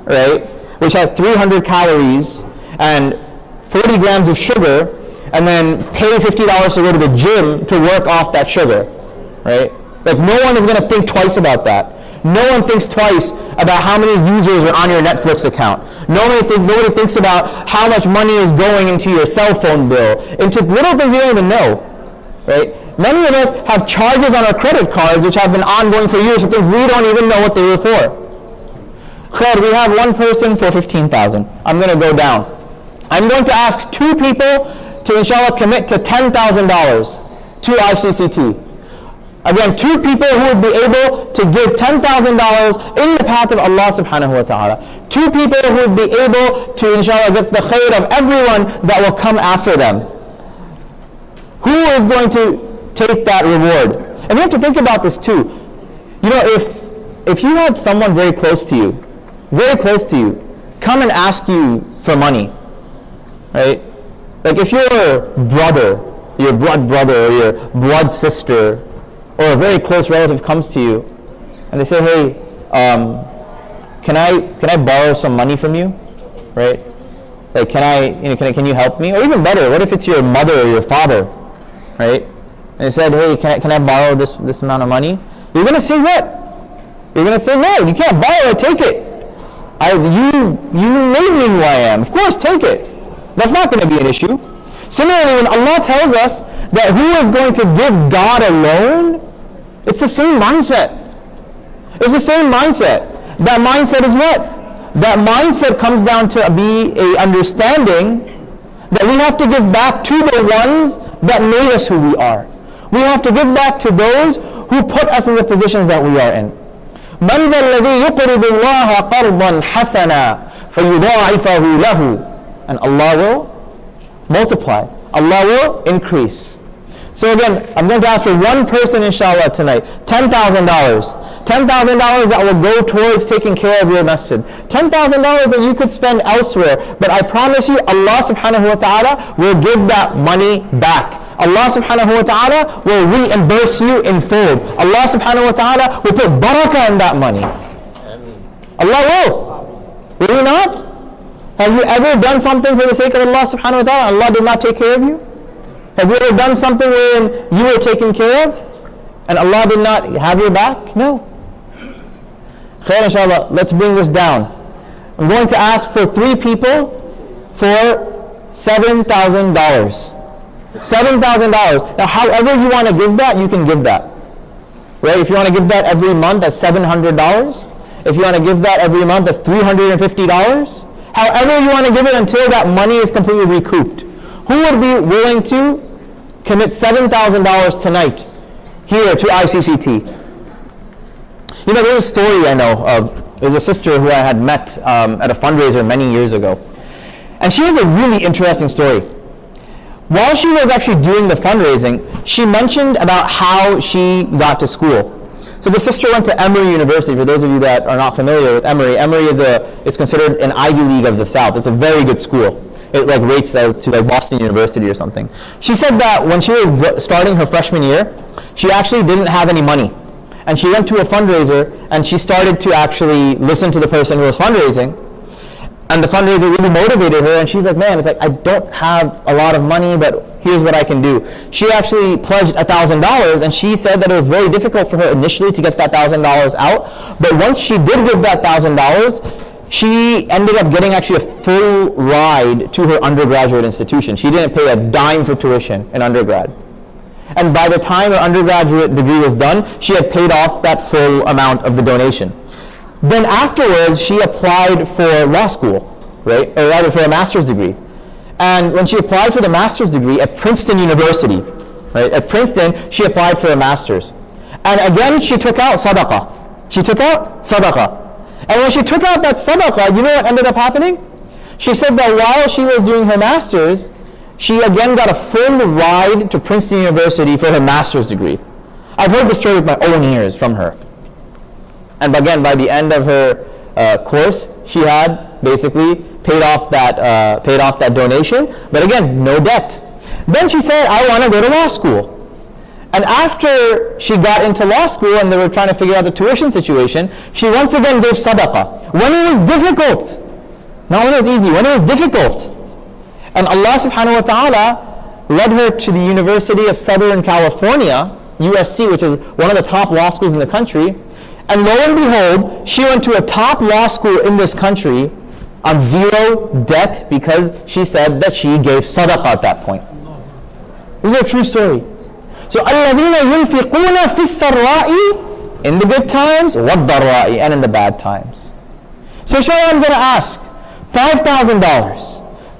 right, which has 300 calories and 40 grams of sugar, and then pay $50 to go to the gym to work off that sugar, right? Like no one is going to think twice about that. No one thinks twice about how many users are on your Netflix account. Nobody thinks about how much money is going into your cell phone bill, into little things you don't even know, right? Many of us have charges on our credit cards which have been ongoing for years for things we don't even know what they were for. Khair, we have 1 person for 15,000. I'm going to go down. I'm going to ask 2 people to inshallah commit to $10,000 to ICCT. Again, two people who would be able to give $10,000 in the path of Allah subhanahu wa ta'ala. Two people who would be able to, inshallah, get the khair of everyone that will come after them. Who is going to take that reward? And you have to think about this too. You know, if you had someone very close to you, come and ask you for money, right? Like if your brother, your blood brother, or your blood sister, or a very close relative comes to you, and they say, "Hey, can I borrow some money from you?" Right? Like, can you help me? Or even better, what if it's your mother or your father, right? And they said, "Hey, can I borrow this amount of money?" You're gonna say what? You're gonna say, "No, you can't borrow it. Take it. You made me who I am. Of course, take it." That's not going to be an issue. Similarly, when Allah tells us that who is going to give God alone, it's the same mindset. It's the same mindset. That mindset is what? That mindset comes down to be a understanding that we have to give back to the ones that made us who we are. We have to give back to those who put us in the positions that we are in. مَنْ ذَا الَّذِي يُقْرِضُ اللَّهَ قَرْضًا حَسَنًا فَيُضَاعِفَهُ لَهُ. And Allah will multiply. Allah will increase. So again, I'm going to ask for one person, inshallah, tonight. $10,000. $10,000 that will go towards taking care of your masjid. $10,000 that you could spend elsewhere. But I promise you, Allah subhanahu wa ta'ala will give that money back. Allah subhanahu wa ta'ala will reimburse you in full. Allah subhanahu wa ta'ala will put barakah in that money. Allah will. Will He not? Have you ever done something for the sake of Allah subhanahu wa ta'ala? Allah did not take care of you? Have you ever done something wherein you were taken care of and Allah did not have your back? No. Khair, inshallah, let's bring this down. I'm going to ask for 3 people for $7,000. $7,000. Now, however you want to give that, you can give that. Right? If you want to give that every month, that's $700. If you want to give that every month, that's $350. However you want to give it until that money is completely recouped. Who would be willing to commit $7,000 tonight here to ICCT? You know, there's a story I know of. There's a sister who I had met at a fundraiser many years ago. And she has a really interesting story. While she was actually doing the fundraising, she mentioned about how she got to school. So the sister went to Emory University. For those of you that are not familiar with Emory, Emory is considered an Ivy League of the South. It's a very good school. It like rates to like Boston University or something. She said that when she was starting her freshman year, she actually didn't have any money. And she went to a fundraiser and she started to actually listen to the person who was fundraising. And the fundraiser really motivated her, and she's like, man, it's like, I don't have a lot of money, but here's what I can do. She actually pledged $1,000, and she said that it was very difficult for her initially to get that $1,000 out, but once she did give that $1,000, she ended up getting actually a full ride to her undergraduate institution. She didn't pay a dime for tuition in undergrad. And by the time her undergraduate degree was done, she had paid off that full amount of the donation. Then afterwards, she applied for law school, right? Or rather for a master's degree. And when she applied for the master's degree at Princeton University, right? At Princeton, she applied for a master's. And again, she took out sadaqah. She took out sadaqah. And when she took out that sadaqah, you know what ended up happening? She said that while she was doing her master's, she again got a full ride to Princeton University for her master's degree. I've heard this story with my own ears from her. And again, by the end of her course, she had basically paid off that donation, but again, no debt. Then she said, I want to go to law school. And after she got into law school and they were trying to figure out the tuition situation, she once again gave sadaqah. When it was difficult, not when it was easy, when it was difficult. And Allah subhanahu wa ta'ala led her to the University of Southern California, USC, which is one of the top law schools in the country. And lo and behold, she went to a top law school in this country on zero debt because she said that she gave sadaqah at that point. This is a true story. So, الَّذِينَ يُنْفِقُونَ فِي السَّرَّاءِ, in the good times, وَالضَّرَّاءِ, and in the bad times. So inshallah, I'm going to ask $5,000.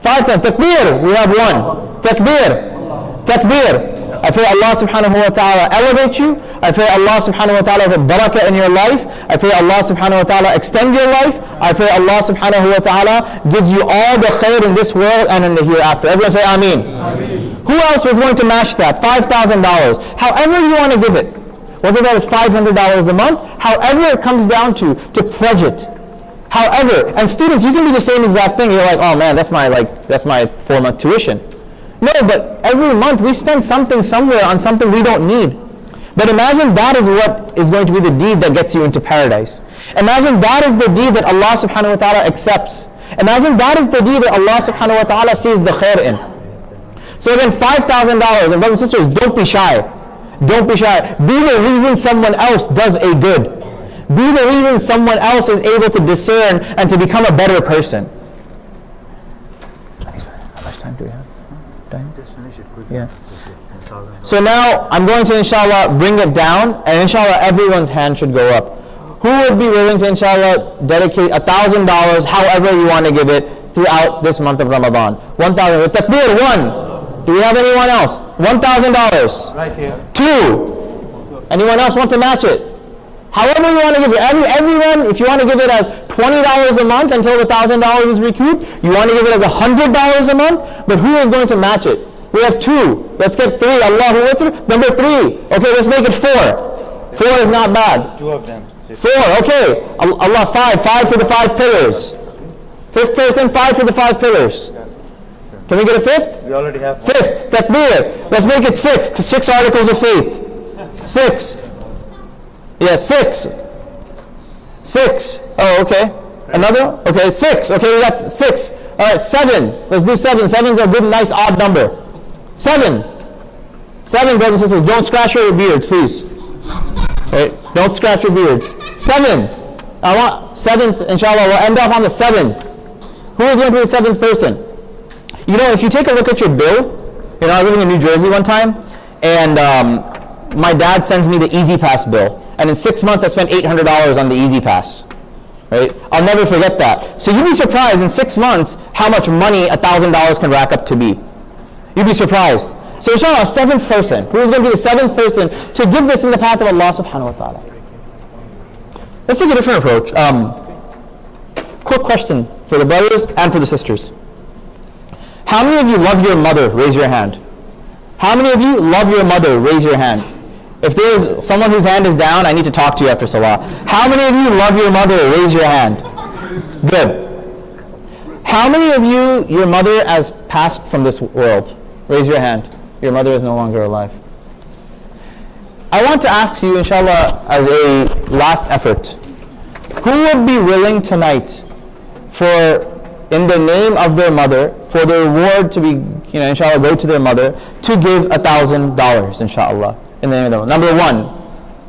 5,000. Takbir, we have one. Takbir. Takbir. I pray Allah subhanahu wa ta'ala elevate you. I pray Allah subhanahu wa ta'ala put barakah in your life. I pray Allah subhanahu wa ta'ala extend your life. I pray Allah subhanahu wa ta'ala gives you all the khair in this world and in the hereafter. Everyone say Ameen. Who else was going to match that? $5,000. However you want to give it. Whether that is $500 a month, however it comes down to pledge it. However, and students, you can do the same exact thing. You're like, oh man, that's my 4-month tuition. No, but every month we spend something somewhere on something we don't need. But imagine that is what is going to be the deed that gets you into paradise. Imagine that is the deed that Allah subhanahu wa ta'ala accepts. Imagine that is the deed that Allah subhanahu wa ta'ala sees the khair in. So again, $5,000, and brothers and sisters, don't be shy. Don't be shy. Be the reason someone else does a good. Be the reason someone else is able to discern and to become a better person. How much time do we have? Time? Just finish it quickly. Yeah. So now I'm going to inshallah bring it down, and inshallah everyone's hand should go up. Who would be willing to inshallah dedicate $1,000, however you want to give it, throughout this month of Ramadan? 1,000. With takbir, 1. Do we have anyone else? $1,000. Right here. 2. Anyone else want to match it? However you want to give it. Everyone, if you want to give it as $20 a month until the $1,000 is recouped, you want to give it as $100 a month, but who is going to match it? We have 2. Let's get 3. Allahu Akbar. Number 3. Okay, let's make it 4. 4 is not bad. 2 of them. 4. Okay. Allah, 5. 5 for the 5 pillars. 5th person, 5 for the 5 pillars. Can we get a 5th? We already have 5th. Takbir. Let's make it 6. 6 articles of faith. 6. Yes, 6. 6. Oh, okay. Another? Okay, 6. Okay, we got 6. All right, 7. Let's do 7. 7 is a good, nice, odd number. 7. 7, brothers and sisters. Don't scratch your beards, please. Right? Don't scratch your beards. 7. I want 7th, inshallah. We'll end off on the 7. Who is going to be the 7th person? You know, if you take a look at your bill, I was living in New Jersey one time, and my dad sends me the Easy Pass bill. And in 6 months, I spent $800 on the Easy Pass. Right? I'll never forget that. So you'd be surprised in 6 months how much money $1,000 can rack up to be. You'd be surprised. So inshallah, a 7th person. Who is going to be the 7th person to give this in the path of Allah subhanahu wa ta'ala? Let's take a different approach. Quick question for the brothers and for the sisters. How many of you love your mother? Raise your hand. How many of you love your mother? Raise your hand. If there is someone whose hand is down, I need to talk to you after Salah. How many of you love your mother? Raise your hand. Good. How many of you, your mother has passed from this world? Raise your hand. Your mother is no longer alive. I want to ask you, inshallah, as a last effort, who would be willing tonight for, in the name of their mother, for the reward to be, inshallah, go to their mother, to give $1,000, inshallah, in the name of their mother? Number 1.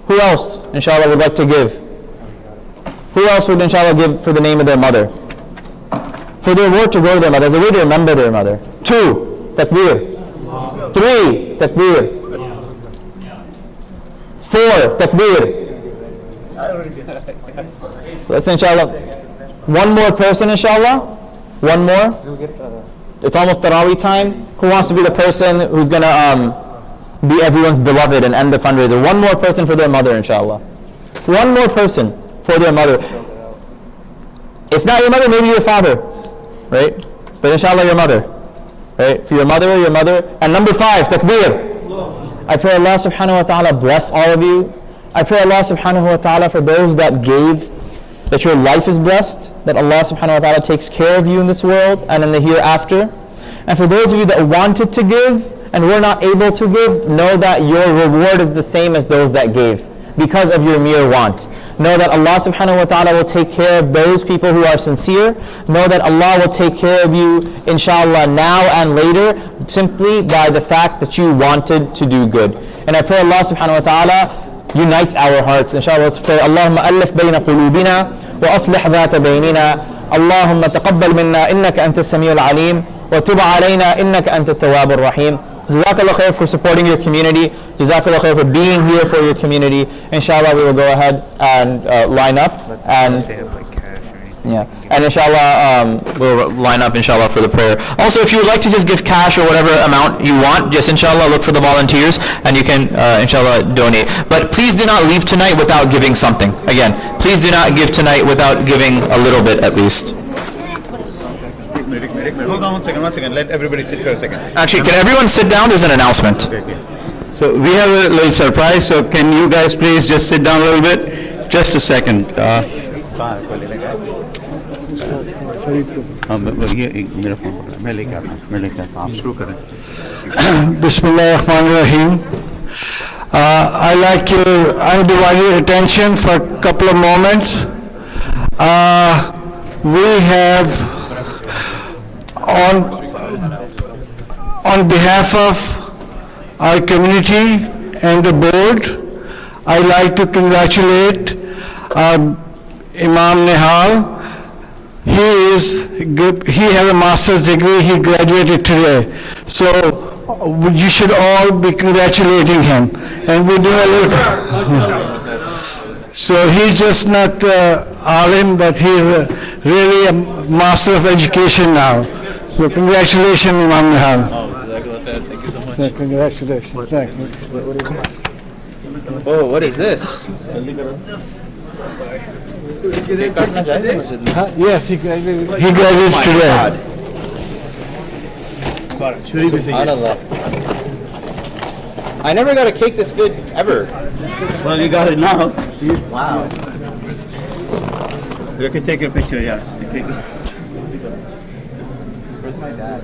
Who else, inshallah, would like to give? Who else would, inshallah, give for the name of their mother? For the reward to go to their mother, as a way to remember their mother. 2. Takbir. 3. Takbir. 4. Takbir. Let's inshallah. 1 more person, inshallah. 1 more. It's almost Taraweeh time. Who wants to be the person who's going to be everyone's beloved and end the fundraiser? 1 more person for their mother, inshallah. 1 more person for their mother. If not your mother, maybe your father. Right? But inshallah your mother. Right? For your mother. And number 5, takbir. I pray Allah subhanahu wa ta'ala bless all of you. I pray Allah subhanahu wa ta'ala for those that gave, that your life is blessed, that Allah subhanahu wa ta'ala takes care of you in this world and in the hereafter. And for those of you that wanted to give and were not able to give, know that your reward is the same as those that gave because of your mere want. Know that Allah subhanahu wa ta'ala will take care of those people who are sincere. Know that Allah will take care of you, inshallah, now and later, simply by the fact that you wanted to do good. And I pray Allah subhanahu wa ta'ala unites our hearts. Inshallah, let's pray. Allahumma alif bayna qulubina wa aslih dhata baynina. Allahumma taqabbal minna innaka anta as-sami'ul alim wa tub alayna innaka anta at-tawwabur rahim. Jazakallah khair for supporting your community. Jazakallah khair for being here for your community. Inshallah, we will go ahead and line up and Yeah, and inshallah, we'll line up inshallah for the prayer. Also, if you would like to just give cash or whatever amount you want, just inshallah look for the volunteers and you can inshallah donate. But please do not leave tonight without giving something. Again, please do not give tonight without giving a little bit at least. Hold on one second. Let everybody sit for a second. Actually, can everyone sit down? There's an announcement. So we have a little surprise, so can you guys please just sit down a little bit? Just a second. Bismillahirrahmanirrahim. I like your undivided attention for a couple of moments. We have, on behalf of our community and the board, I'd like to congratulate Imam Nihal. He has a master's degree. He graduated today. So you should all be congratulating him. And we do a little. So he's just not alim, but he's really a master of education now. So congratulations, Imam Nihal. Thank you so much. Congratulations. Thank you. Oh, what is this? Yes, he graduated today. SubhanAllah. I never got a cake this big ever. Well, you got it now. Wow. You can take your picture, yeah. Where's my dad?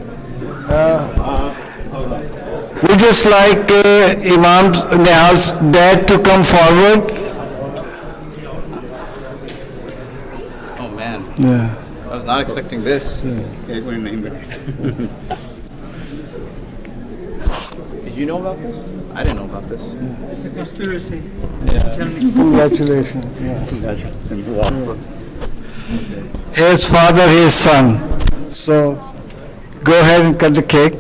We just like Imam Nihal's dad to come forward. Oh man. Yeah. I was not expecting this. Did you know about this? I didn't know about this. It's a conspiracy. Congratulations. Yes. His father, his son. So go ahead and cut the cake.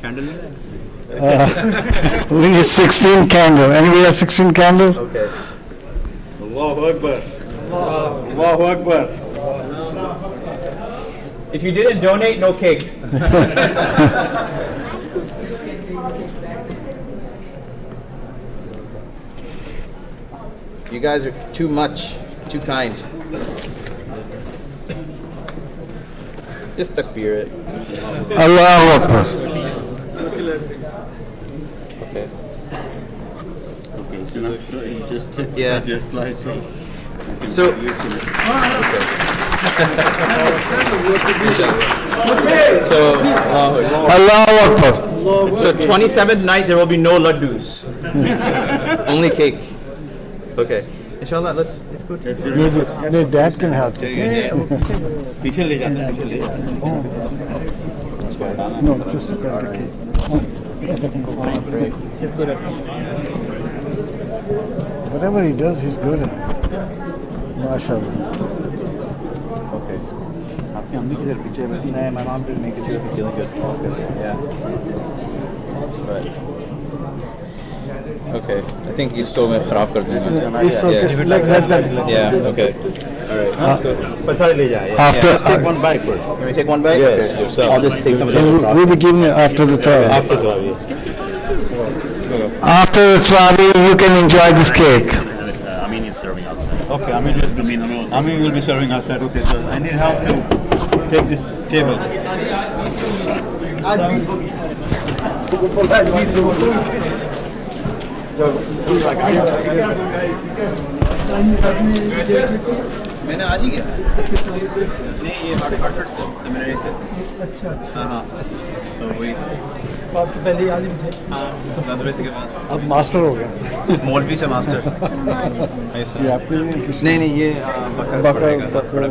Candle? We need 16 candles. Anybody have 16 candles? Okay. Allahu Akbar. Allahu Akbar. If you didn't donate, no cake. You guys are too much, too kind. Just takbir it. Allahu Akbar. Okay. Okay, so now just Yeah. your slice. So. So, Allahu Akbar. so 27th night there will be no laddus. Only cake. Okay. Inshallah, it's good. Your dad can help you. पीछे ले जाते हैं पीछे ले No, just cut the cake. Whatever he does, he's good at. MashaAllah. Okay. आपकी अम्मी किधर पीछे बैठी है? My mom didn't make it. She wasn't feeling good. Yeah. Right. Okay. I think इसको मैं खराब कर दूँगा. It's okay. Like that. Yeah. Okay. All right. That's good. पथर ले जाए. After, Take one bite first. Can we take one bite? Yes, Okay. yourself. I'll just take some of this. we'll be giving it after the Taraweeh. After Taraweeh. After the Taraweeh, you can enjoy this cake. Amin is serving outside. Okay, Amin will be serving outside. Okay, so I need help to take this table. मैंने आज ही किया नहीं ये हार्टफोर्ड से सेमिनरी से अच्छा हाँ तो वही आप तो पहले आलिम थे हाँ मदरसे के बाद अब मास्टर हो गया मौलवी से मास्टर ये आपके लिए किसी नहीं ये बकर बकर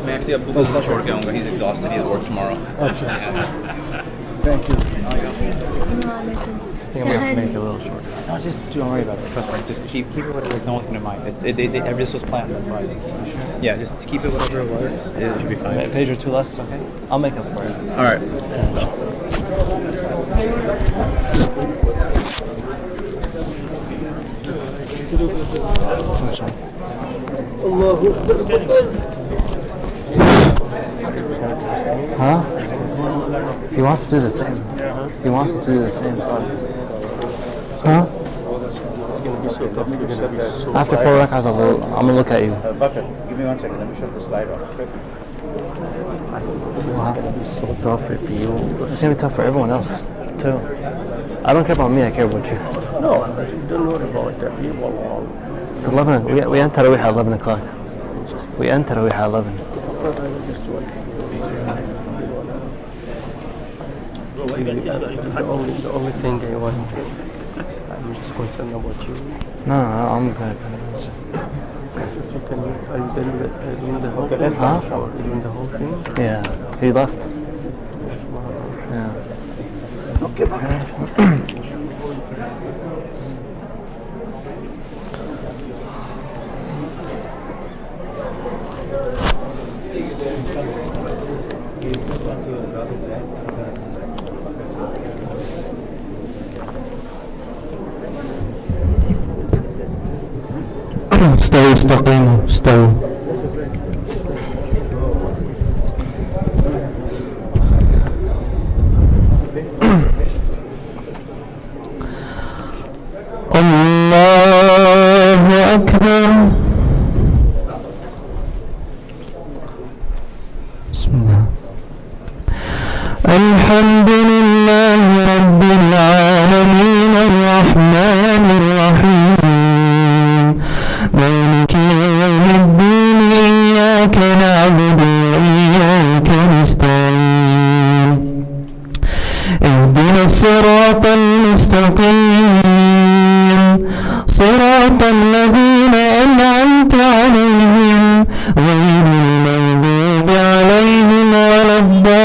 मैं एक्चुअली अब्बू को छोड़ के आऊँगा he's exhausted he's work tomorrow अच्छा thank you I think we have to make it a little shorter. No, just don't worry about it. Trust me. Just keep it whatever it is. No one's gonna mind. This was planned. That's why. Yeah, just keep it whatever it was. It should be fine. Page or two less, okay? I'll make up for it. All right. Huh? He wants to do the same. He wants me to do the same. Huh? After 4 rak'ahs, I'm gonna look at you. Bucket, give me 1 second. Let me shut the slide off. Wow. It's gonna be so tough for you. It's gonna be tough for everyone else too. I don't care about me. I care about you. No, don't worry about the people. It's 11. We end Taraweeh at 11 o'clock. We end Taraweeh at 11. The only thing I want, I'm just concerned about you. No, I'm good. If you can, are you done with doing the whole thing? Huh? Doing the whole thing? Yeah, he left. Yeah. استووا استقيموا استووا. الله أكبر. بسم الله. الحمد لله رب العالمين الرحمن الرحيم مالك يوم الدين إياك نعبد وإياك نستعين اهدنا الصراط المستقيم صراط الذين أنعمت عليهم غير المغضوب عليهم ولا الضالين.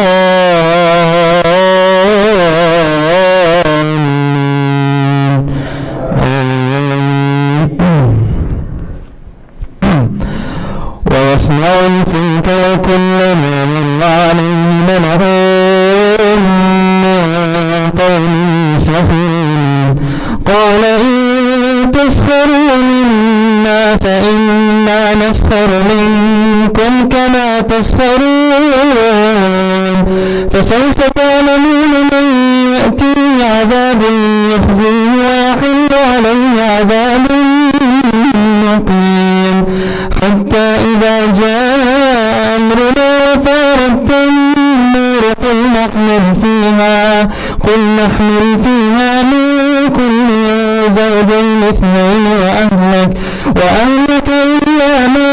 ويصنع الفلك وكلما مر عليه ملأ من قومه سخرين قال إن تسخروا منا فإنا نسخر منكم كما تسخرون فسوف تعلمون من يأتيه عذاب يخزيه ويحل عليه عذاب مقيم حتى إذا جاء أمرنا وفارت النور قل نحمل فيها من كل زوجين اثنين وأهلك إلا من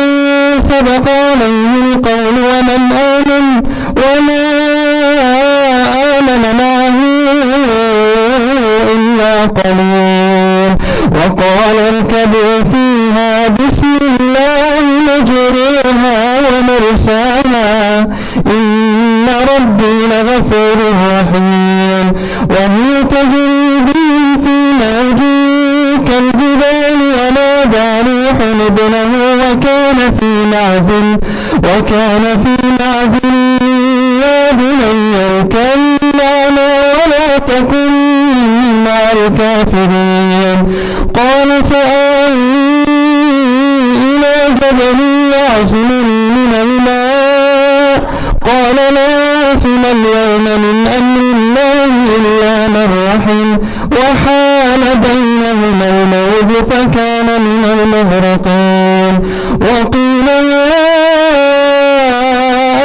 سبق عليه القول وما آمن معه إلا قليل وقال اركبوا فيها بسم الله مجريها ومرساها إن ربي لغفور رحيم وهي تجري بهم في موج كالجبال ونادى نوح ابنه وكان في معزل يا بني اركب معنا ولا تكن مع الكافرين قال سآوي إلى جبل يعصمني من الماء قال لا عاصم اليوم من أمر الله إلا من رحم وحال بينهما الموج فكان من المغرقين وقيل يا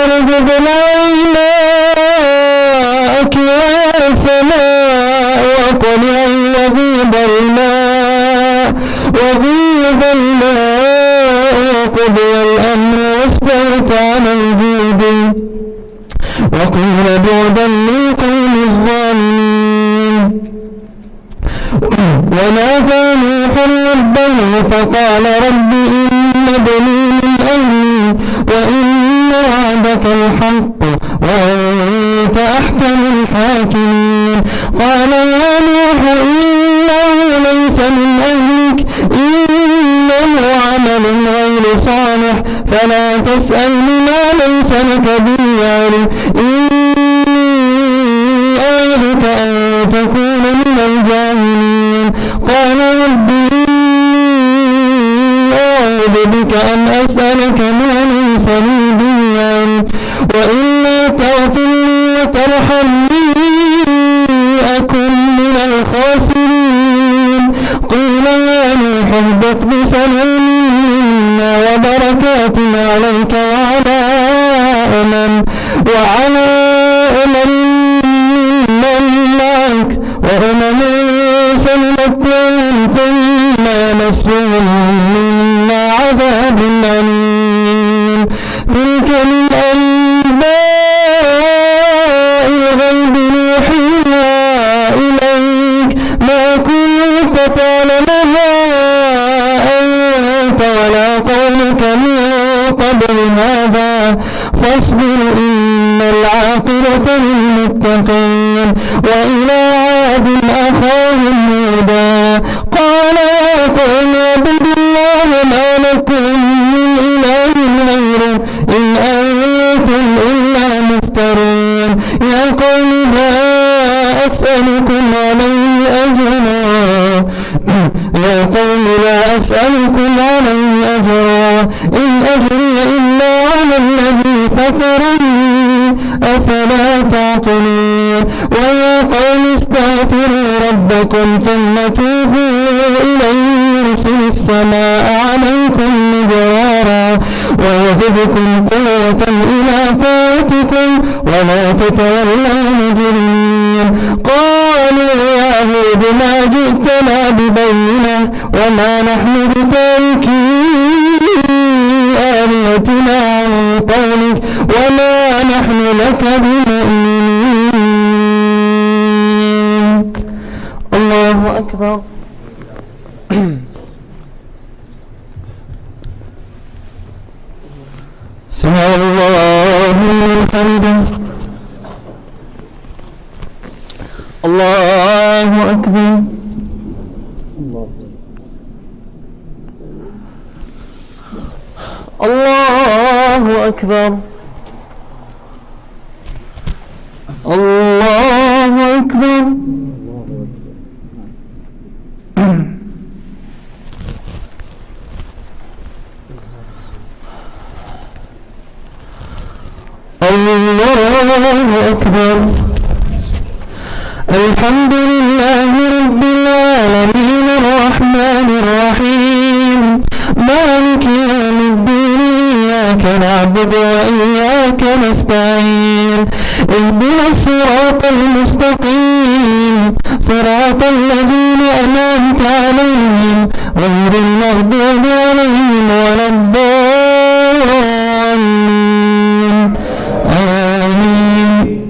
أرض ابلعي ماءك يا سماء وقلعي وغيض الماء وقضي الأمر واستوت على الجود وقيل بعدا للقوم الظالمين ونادى نوح ربه فقال رب إن ابني من أهلي وإن وعدك الحق وأنت أحكم الحاكمين قال يا نوح إنه ليس من أهلك إنه عمل غير صالح فلا تسألني ما ليس لك به علم إني أعظك أن تكون من الجاهلين قال رب إني أعوذ بك عليك أن أسألك ما ليس لي به علم وإلا تغفر لي وترحمني أكن من الخاسرين قيل يا نوح اهبط بسلام منا وبركات عليك وعلى من معك وأمم سنمتعهم ثم يمسهم منا عذاب أليم تلك من أنباء الغيب نوحيها إليك ما كنت تعلمها أنت ولا قومك من قبل هذا فاصبر إن العاقبة للمتقين وإلى عاد أخاهم هودا قال يا قوم اعبدوا الله ما لكم من إله غيره إن أنتم إلا مفترون يا قوم لا أسألكم عليه أجرا إن أجري إلا على الذي فطرني أفلا تعقلون ويا قوم استغفروا ربكم ثم توبوا إليه يرسل السماء عليكم مدرارا ويزدكم قوة إلى قوتكم ولا تتولوا مجرمين قالوا يا هود ما جئتنا ببينة وما نحن بتاركي آلهتنا عن قولك وما نحن لك بمؤمنين الله أكبر سمع الله لمن حمده الله أكبر الله أكبر الله أكبر الله أكبر الحمد لله رب العالمين الرحمن الرحيم مالك يوم الدين إياك نعبد وإياك نستعين اهدنا الصراط المستقيم صراط الذين أنعمت عليهم غير المغضوب عليهم ولا الضالين آمين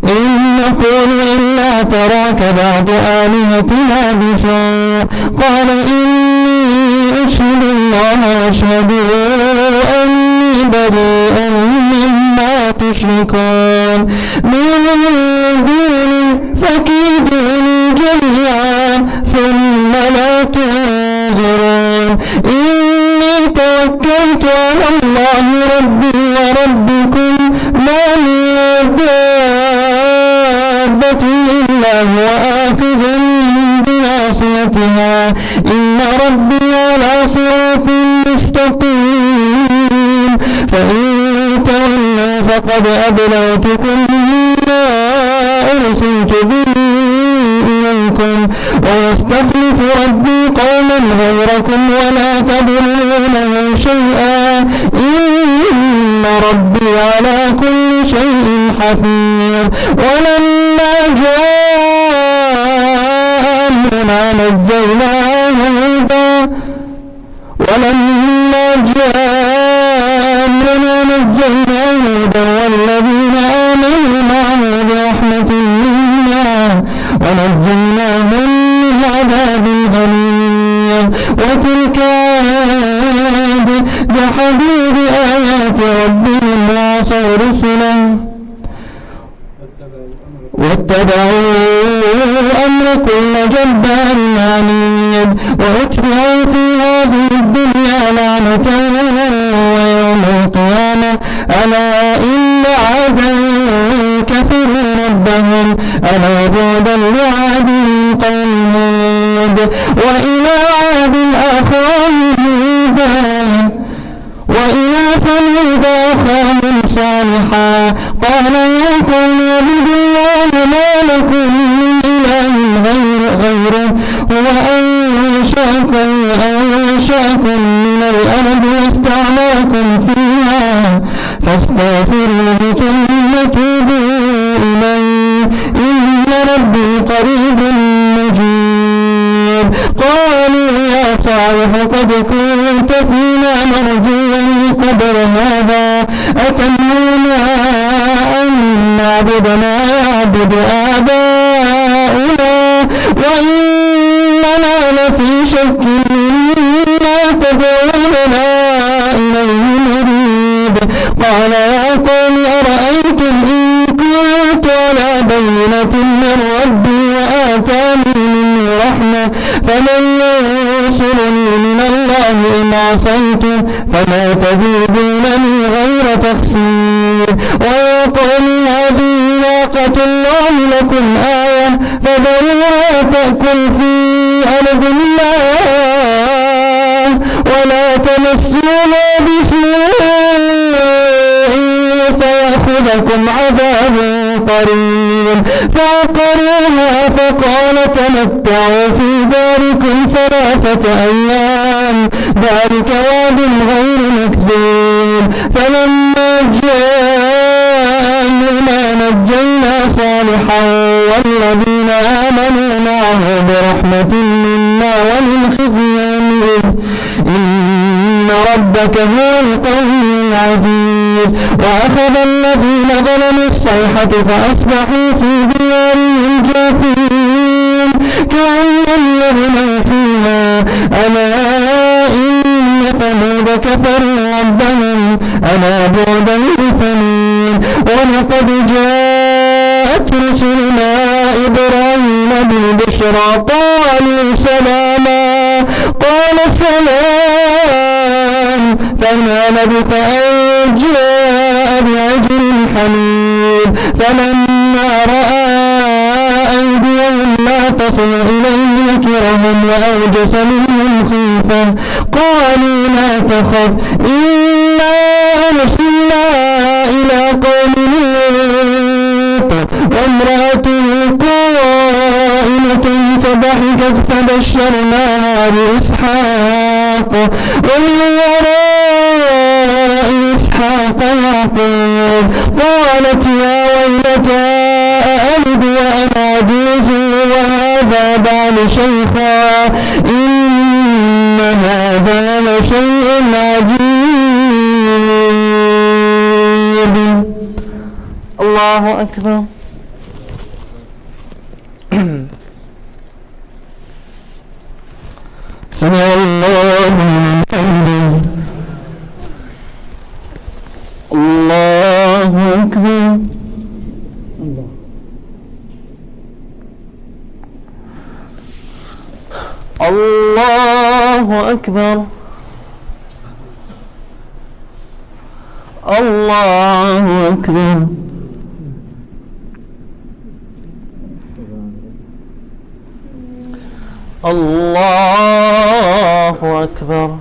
إن نقول إلا تراك بعض آلهتنا بسوء قال إني أشهد الله واشهدوا أني بريء مما تشركون من دون فكيدوني جميعا ثم لا تنظرون إني توكلت على الله ربي وربكم ما من دابة إلا هو آخذ بناصيتها إن ربي على صراط مستقيم فإن تولوا فقد أبلغتكم ما أرسلت به إليكم ويستخلف ربي قوما غيركم ولا تضرونه شيئا إن ربي على كل شيء حفيظ ولما جاء أمرنا نجينا هودا والذين آمنوا معه برحمة منا ونجيناهم من عذاب أليم وتلك عاد جحدوا بآيات ربهم وعصوا رسله واتبعوا أمر كل جبار عنيد وأتبعوا في هذه الدنيا لعنة ويوم القيامة ألا إن عادا كفروا ربهم ألا بعدا لعاد قوم هود وإلى عاد أخاهم هودا صالحا قال يا قوم اعبدوا الله ما لكم من إله غيره هو أنشأكم من الأرض واستعمركم فيها فاستغفروه ثم توبوا إليه إن ربي قريب مجيب قالوا يا صالح قد كنت فينا مرجوا قبل هذا أتمنى أن نعبد ما يعبد آباؤنا وإننا لفي شك مما تدعوننا إليه مريب قال يا قوم أرأيتم إن كنت على بينة من ربي وآتاني منه رحمة فمن ينصرني من الله إن عصيته فما تزيدونني غير تخسير ويا قوم هذه ناقة الله لكم آية فذروها تأكل في أرض الله ولا تمسوها بسوء فيأخذكم عذاب قريب فعقروها فقال تمتعوا في داركم 3 أيام ذلك وعد غير مكذوب فلما جاء أمرنا نجينا صالحا والذين آمنوا معه برحمة منا ومن خزي يومئذ إن ربك هو القوي العزيز وأخذ الذين ظلموا الصيحة فأصبحوا في ديارهم جاثمين كأن لم يغنوا فيها ألا إن ثمود كفروا ربهم ألا بعدا لثمود ولقد جاءت رسلنا إبراهيم بالبشرى قالوا سلاما قال سلام فما لبث أن جاء بعجل حنيذ فلما رأى أيديهم لا تصل إليه نكرهم وأوجس منهم خيفة قالوا لا تخف إنا أرسلنا إلى قوم لوط وامرأته قائمة فضحكت فبشرناها بإسحاق ومن وراء إسحاق يعقوب قالت يا ويلتى أألد وأنا عجوز وهذا بعل شيخا إن هذا لشيء عجيب الله أكبر سمع الله لمن حمده الله أكبر الله أكبر الله أكبر الله أكبر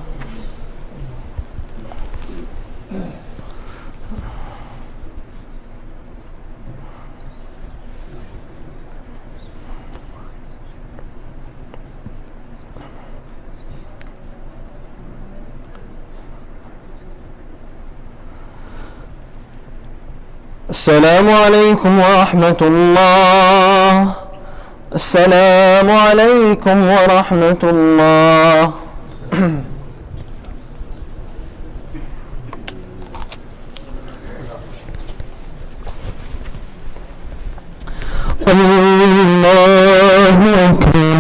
السلام عليكم ورحمة الله السلام عليكم ورحمة الله الله أكبر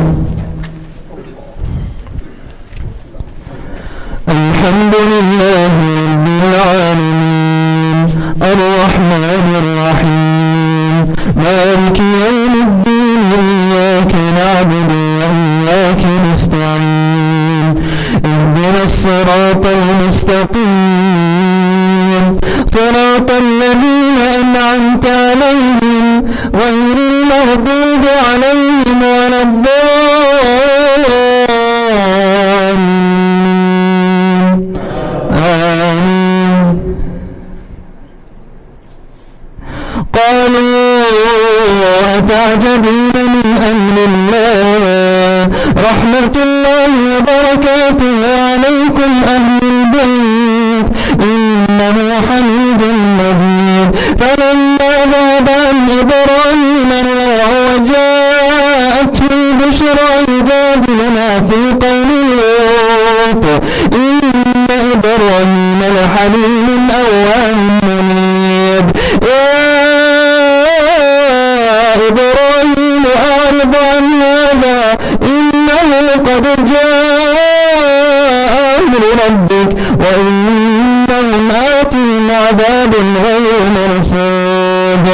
الحمد لله رب العالمين الرحمن الرحيم مالك يوم الدين إياك نعبد وإياك نستعين اهدنا الصراط المستقيم صراط الذين أنعمت عليهم غير المغضوب عليهم ولا الضالين آمين تعجبين من أمر الله رحمة الله وبركاته عليكم أهل البيت إنه حميد مجيد فلما ذهب عن إبراهيم الروع وجاءته البشرى يجادلنا في قوم لوط إن إبراهيم لحليم أواه منيب يا إبراهيم أعرض عن هذا إنه قد جاء أمر ربك وإنهم آتهم عذاب غير مرصود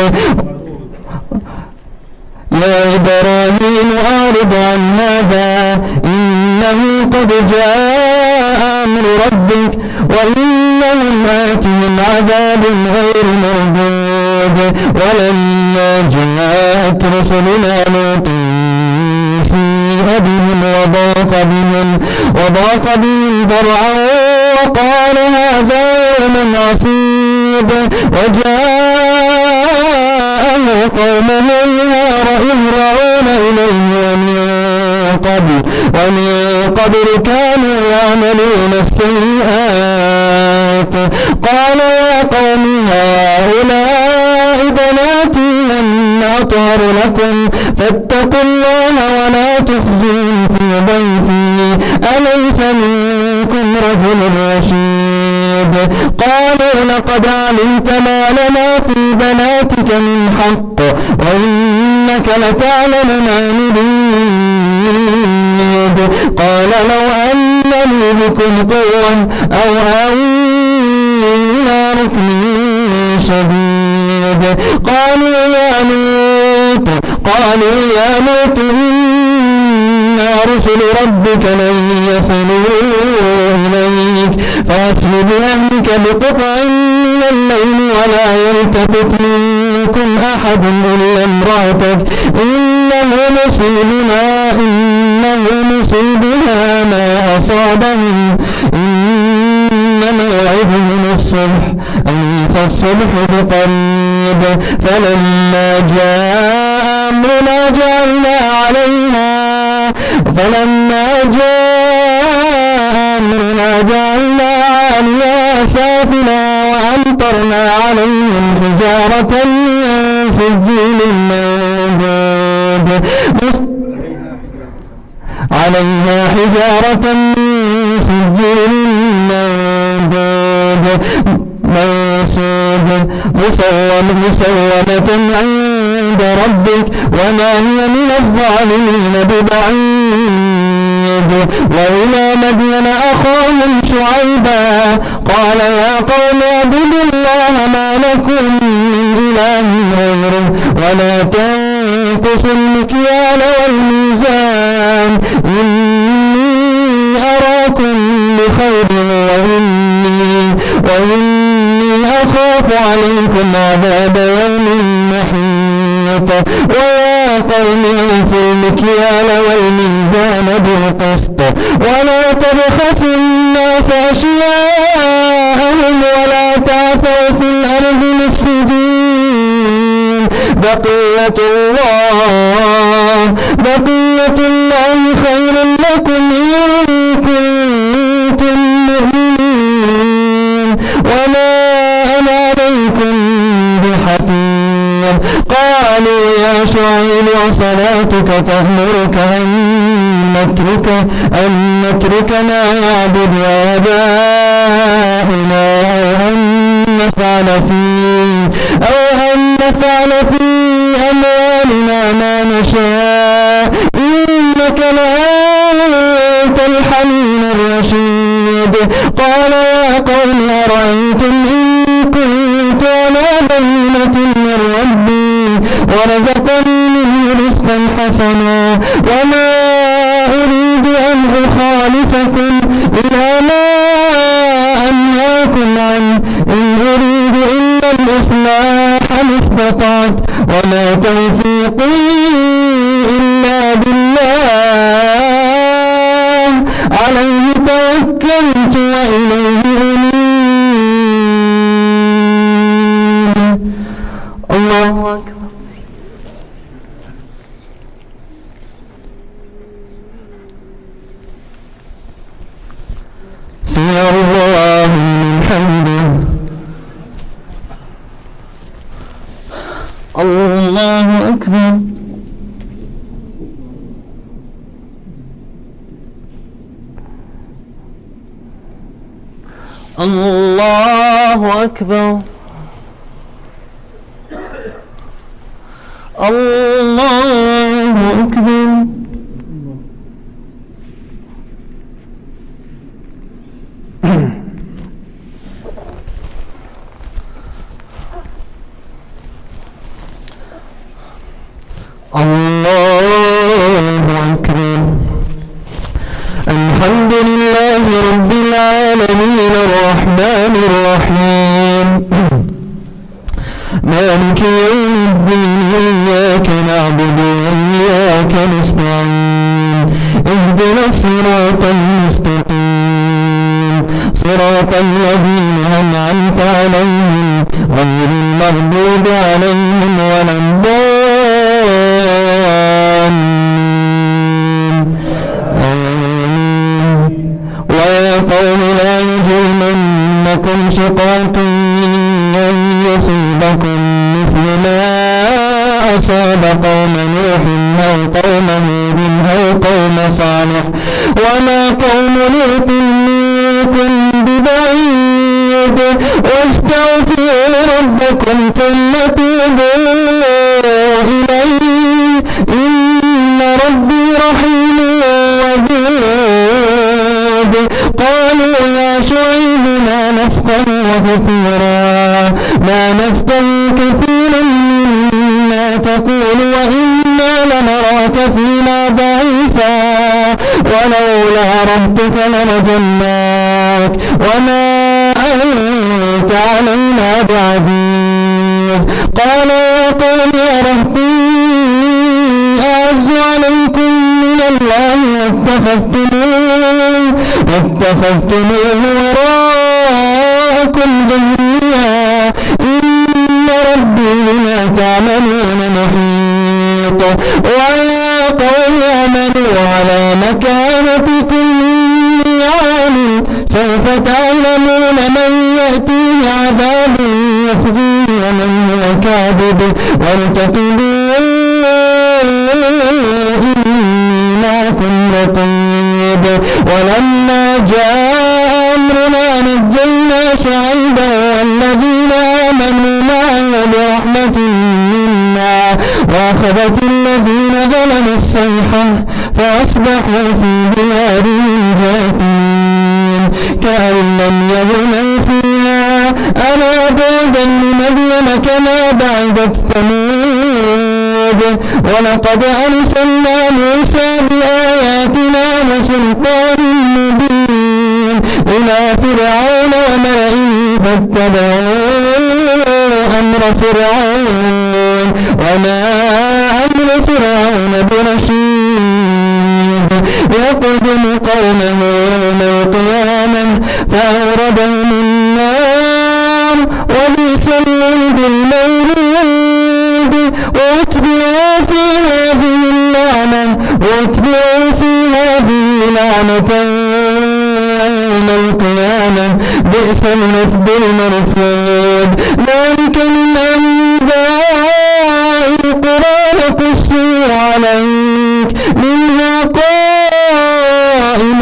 يا إبراهيم أعرض عن هذا إنه قد جاء أمر ربك وإنهم آتهم عذاب غير مردود ولما جاءت رسلنا لوط سيء بهم وضاق بهم ذرعا وقال هذا يوم عصيب وجاءه قومه يهرعون إليه ومن قبل كانوا يعملون السيئات قال يا قوم هؤلاء بناتي هن أطهر لكم فاتقوا الله ولا تخزون في ضيفي أليس منكم رجل رشيد قالوا لقد علمت ما لنا في بناتك من حق وإنك لتعلم ما نريد قال لو أن لي بكم قوة أو آوي إلى ركن شديد قالوا يا لوط إنا رسل ربك لن يصلوا إليك فأسر بأهلك بقطع من الليل ولا يلتفت منكم أحد إلا امرأتك إنه مصيبها ما أصابهم إن موعدهم الصبح أليس الصبح بقريب فلما جاء أمرنا جعلنا عاليها سافلا وأمطرنا عليهم حجارة من سجيل منضود مسومة عند ربك وما هي من الظالمين ببعيد وإلى مدين أخاهم شعيبا قال يا قوم اعبدوا الله ما لكم من إله غيره ولا تنقصوا المكيال والميزان إني أراكم بخير وإني أخاف عليكم عذاب يوم محيط ويا قوم أوفوا المكيال والميزان بالقسط ولا تبخسوا الناس أشياءهم ولا تعثوا في الأرض مفسدين بقية الله خير لكم إن كنتم مؤمنين وما أنا عليكم بحفيظ قالوا يا شعيب وصلاتك تأمرك أن نترك ما يعبد آباؤنا أو أن نفعل في أموالنا ما نشاء إنك لأنت الحليم الرشيد قال يا قوم أرأيتم إن كنت على بينة من ربي ورزقني منه رزقا حسنا وما أريد أن أخالفكم إلى ما أنهاكم عنه إن أريد إلا الإصلاح ما استطعت وما توفيقي إلا بالله عليه توكلت وإليه أنيب الله أكبر الله لمن حمده. الله أكبر. الله أكبر. الله أكبر. الله أكبر. الحمد لله رب العالمين الرحمن الرحيم مالك يوم الدين إياك نعبد وإياك نستعين اهدنا الصراط المستقيم صراط الذين أنعمت عليهم غير المغضوب عليهم ولا الضالين. ويا قوم لا يجرمنكم شقاقي أن يصيبكم مثل ما أصاب قوم نوح أو قوم هود أو قوم صالح وما قوم لوط منكم ببعيد واستغفروا ربكم ثم توبوا إليه إن ربي رحيم ودود. قالوا يا شعيب ما نفقه كثيرا مما تقول وإنا لنراك فينا ضعيفا ولولا ربك لرجمناك وما أنت علينا بعزيز. قال يا قوم أرهطي أعز عليكم من الله واتخذتموه وراءكم ظهريا إن ربي بما تعملون محيط. ويا قوم اعملوا على مكانتكم إني عامل سوف تعلمون من يأتيه عذاب يخزيه ومن هو كاذب وارتقبوا إني معكم رقيب. ولما جاء أمرنا نجينا شعيبا والذين آمنوا معه برحمة منا وأخذت الذين ظلموا الصيحة فأصبحوا في ديارهم جاثمين كأن لم يغنوا فيها ألا بعدا لمدين كما بعدت ثمود. ولقد أرسلنا موسى بآياتنا وسلطان مبين إلى فرعون وملئه فاتبعوا أمر فرعون وما أمر فرعون برشيد. يقدم قومه يوم القيامة فأوردهم النار وبئس الورد المورود. واتبعوا في هذه لعنة يوم القيامة بئس الرفد المرفود. ذلك من أنباء القرى نقصه عليك منها قائم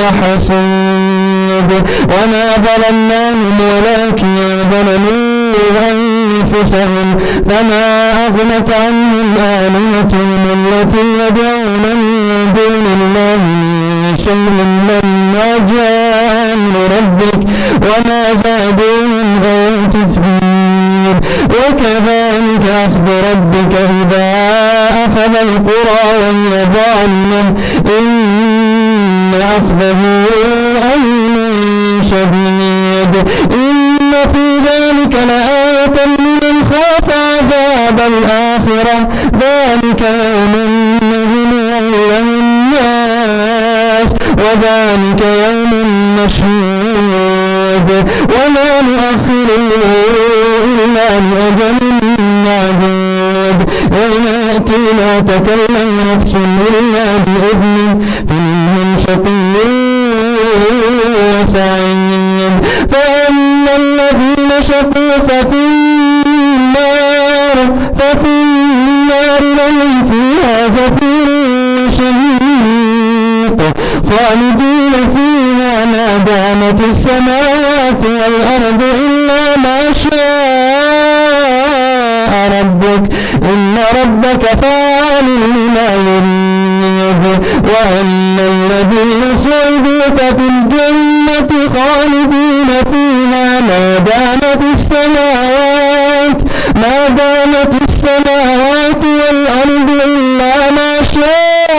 وحصيد. وما ظلمناهم ولكن ظلموا أنفسهم فما أغنت عنهم آلهتهم التي يدعون من دون الله من شيء لما جاء أمر ربك وما زادوهم غير تتبير. وكذلك أخذ ربك إذا أخذ القرى وهي ظالمة إن أخذه أليم شديد. إن في ذلك لآية لمن خاف عذاب الآخرة ذلك يوم مجموع له الناس وذلك يوم مشهود وما نؤخره إلا لأجل معدود. يوم يأتي لا تكلم نفس إلا بإذنه فمنهم شقي وسعيد فأما الذين شقوا ففي النار لهم فيها زفير وشهيق خالدين فيها ما دامت السماوات والأرض إلا ما شاء ربك إن ربك فعال لما يريد وأما الذين سعدوا ففي الجنة خالدين فيها ما دامت السماوات والأرض إلا ما شاء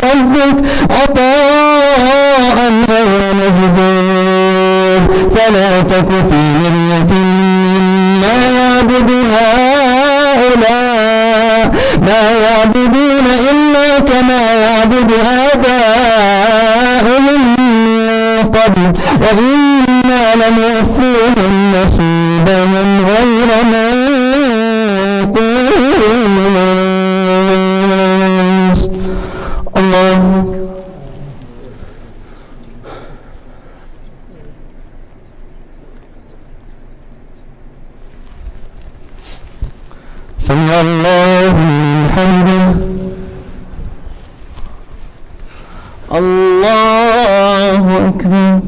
ربك عطاء غير مجدود فلا تك في مرية مما يعبد هؤلاء ما يعبدون إلا كما يعبد آباؤهم من قبل وإنا لنوفيهم نصيبهم غير منقوص الله سمع الله لمن حمده الله أكبر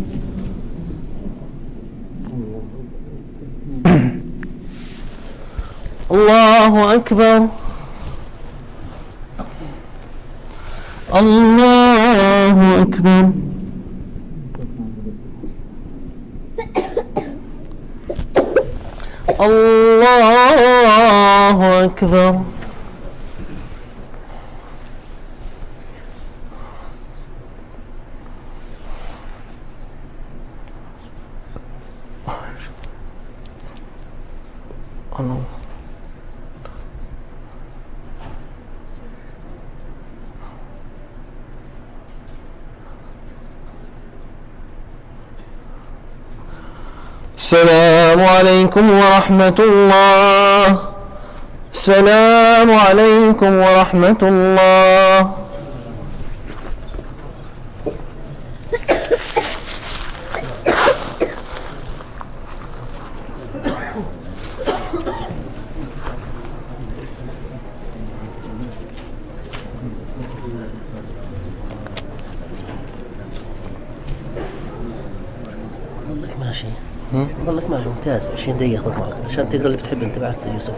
الله أكبر الله أكبر الله أكبر الله السلام عليكم ورحمة الله السلام عليكم ورحمة الله ماشي والله ماشي ممتاز 20 دقيقة خذ معك عشان تقرا اللي بتحب انت بعد يوسف.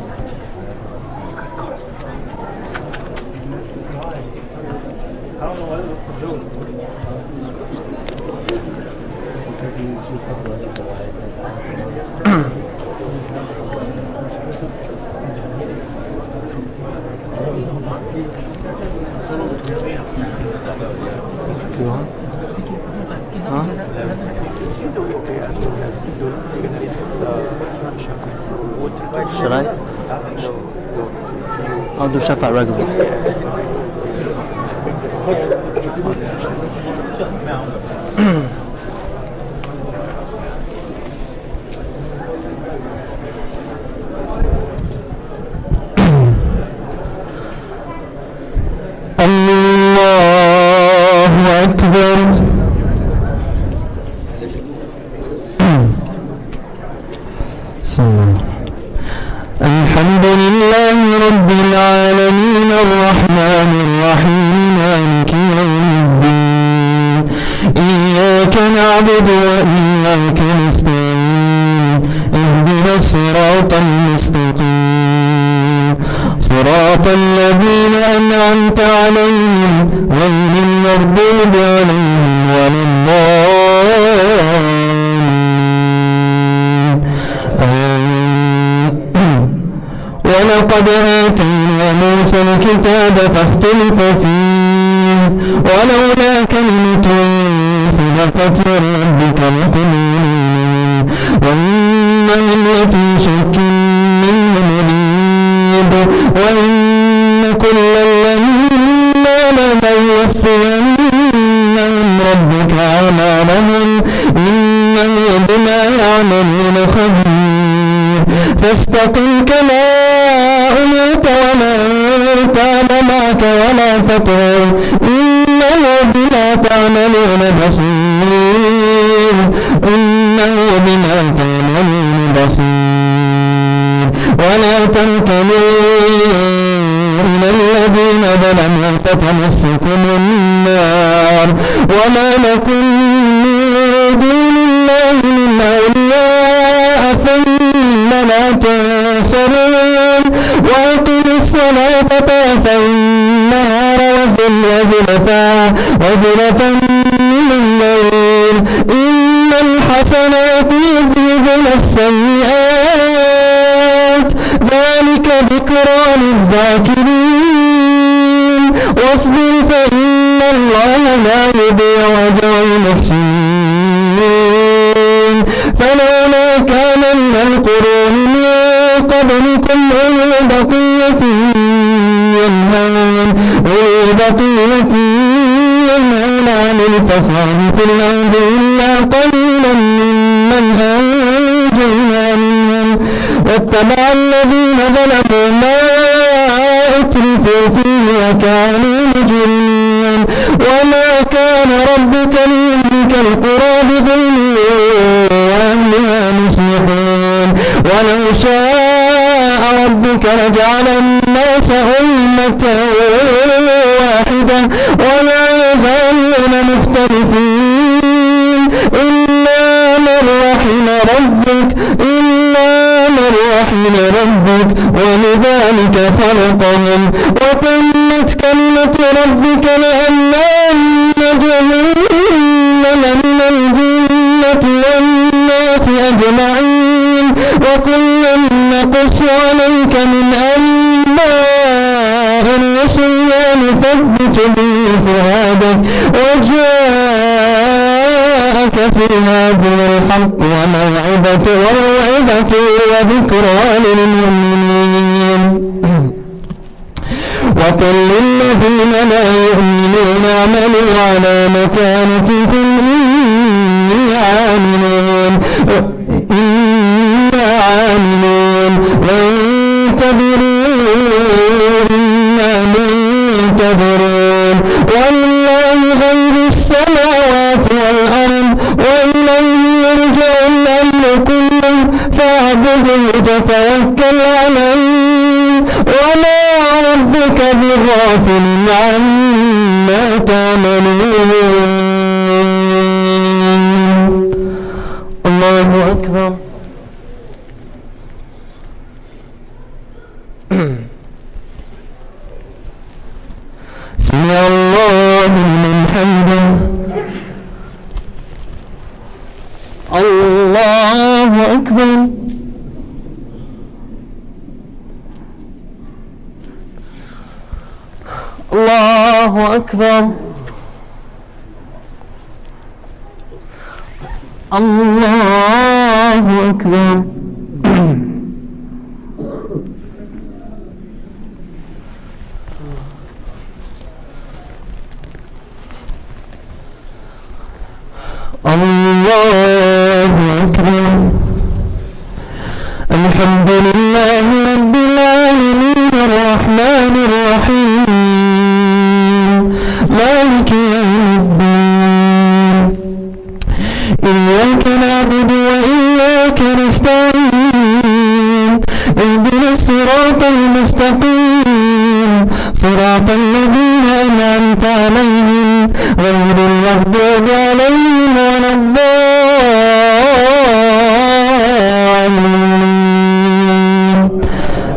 Should I? I'll do Shafa regularly. الله أكبر الحمد لله رب العالمين الرحمن الرحيم مالك يوم الدين إياك نعبد وإياك نستعين اهدنا الصراط المستقيم صراط الذين أنعمت عليهم غير المغضوب عليهم ولا ولقد آتينا موسى الكتاب فاختلف فيه ولولا كلمة سبقت من ربك لقضي وإنهم لفي شك منه مريب وإن كلا لما لنوفينهم ربك أعمالهم إنه بما يعملون خبير فاستقم كما أمرت ومن تاب معك ولا تطغوا إنه بما تعملون بصير إنه بما تعملون بصير ولا تركنوا إلى الذين ظلموا فتمسكم النار وما لكم من دون الله من أولياء ثم لا تنصرون وأقيموا الصلاة طرفي النهار وزلفا من الليل إن الحسنات يذهبن السيئات ذلك ذكرى للذاكرين واصبر فإن الله لا يضيع أجر المحسنين فلولا كان من القرون من قبلكم أولي بقية ينهون عن الفساد في الأرض إلا قليلا ممن أنجينا منهم واتبع الذين ظلموا ما أترفوا فيه وكانوا مجرمين وما كان ربك ليهلك القرى بظلم وأهلها مصلحون ولو شاء ربك لجعل الناس أمة واحدة ولا يزالون مختلفين إلا من رحم ربك ولذلك خلقهم وتمت كلمة ربك لأملأن جهنم من الجنة والناس أجمعين وكلا نقص عليك من أنباء الرسل نثبت به فؤادك وجاءك في هذا الحق وموعظة وذكرى للمؤمنين وقل للذين لا يؤمنون اعملوا على مكانتكم إنا عاملون وانتظروا إنا منتظرون ولله غيب السماوات والأرض وإليه يرجع الأمر كله فاعبده وتوكل عليه وما ربك بغافل عما تعملون الله أكبر سمع الله لمن حمده الله أكبر الله أكبر الله أكبر الله أكبر الحمد لله رب العالمين الرحمن الرحيم مالك يوم الدين إياك نعبد وإياك نستعين اهدنا الصراط المستقيم صراط الذين أنعمت عليهم غير المغضوب عليهم ولا الضالين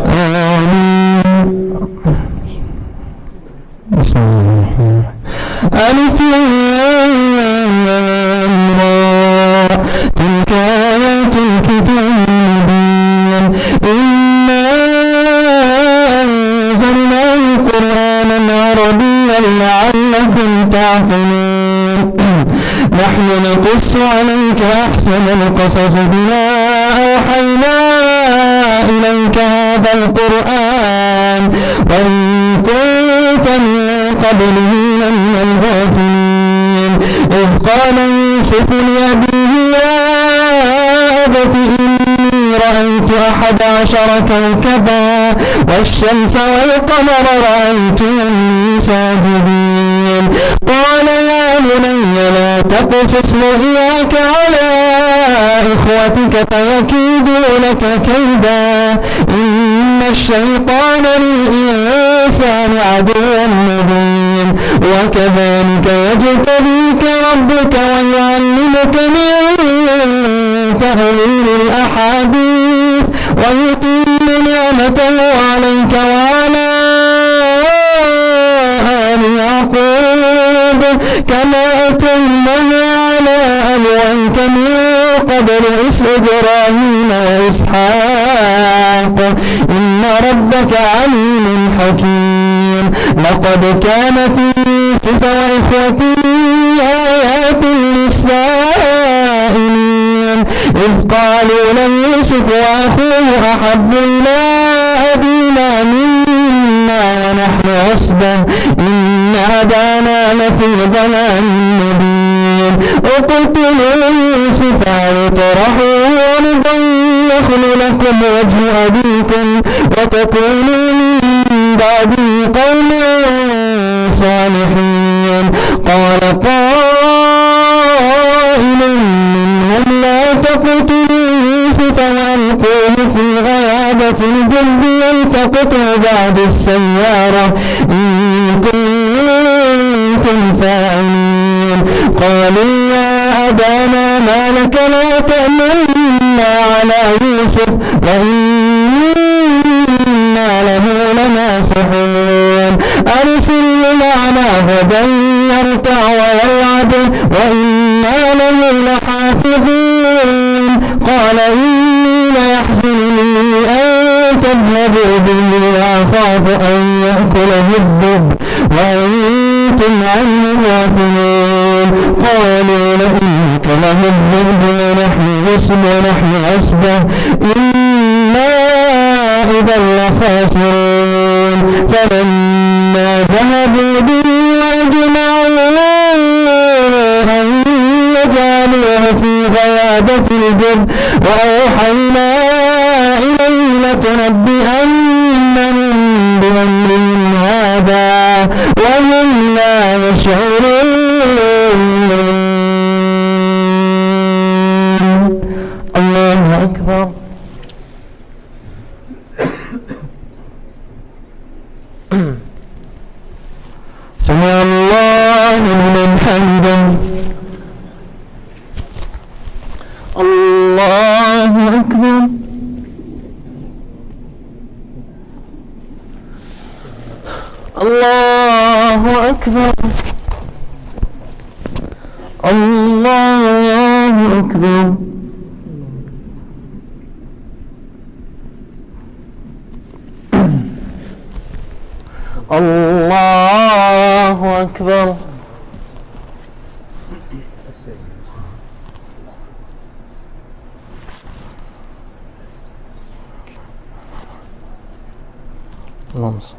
آمين بسم الله الرحمن الرحيم ألف لام را تلك آيات الكتاب المبين إنا أنزلناه قرآنا عربيا لعلكم تعقلون نحن نقص عليك أحسن القصص بما أوحينا إليك هذا القرآن وإن كنت من قبله لمن الغافلين إذ قال يوسف لأبيه يا أبت إني رأيت 11 كوكبا والشمس والقمر رأيتهم ساجدين قال يا بني لا تقصص رؤياك على إخوتك فيكيدوا لك كيدا إن الشيطان للإنسان عدو مبين وكذلك يجتبيك ربك ويعلمك من تأويل الأحاديث ويتم نعمته عليك وعلى آل يعقوب كما أتمها على أبويك من قبل إبراهيم وإسحاق إن ربك عليم حكيم لقد كان في يوسف وإخوته آيات للسائلين إذ قالوا ليوسف وأخوه أحب إلى أبينا منا ونحن عصبة إن أبانا لفي ضلال مبين اقتلوا يوسف أو اطرحوه أرضا يخل لكم وجه أبيكم وتكونوا من بعده قوما صالحين قال قائل منهم لا تقتلوا يوسف وألقوه في غيابة الجب يلتقطه بعد السيارة إن كنتم فاعلين قالوا يا أبانا ما لك لا تأمنا على يوسف وإنا له لناصحون أرسله معنا غدا يرتع ويلعب وإنا له لحافظون قال إني ليحزنني أن تذهبوا به وأخاف أن يأكله الذئب وأنتم عنه غافلون قالوا لئنك له الذئب ونحن عصبة إنا إذا لخاسرون فلما ذهبوا به وأجمعوا أن يجعلوه في غيابة الجب وأوحينا إليه لتنبئنهم بأمرهم هذا وهم لا يشعرون الله أكبر سمع الله لمن حمده الله أكبر الله أكبر الله أكبر الله أكبر اللهم صل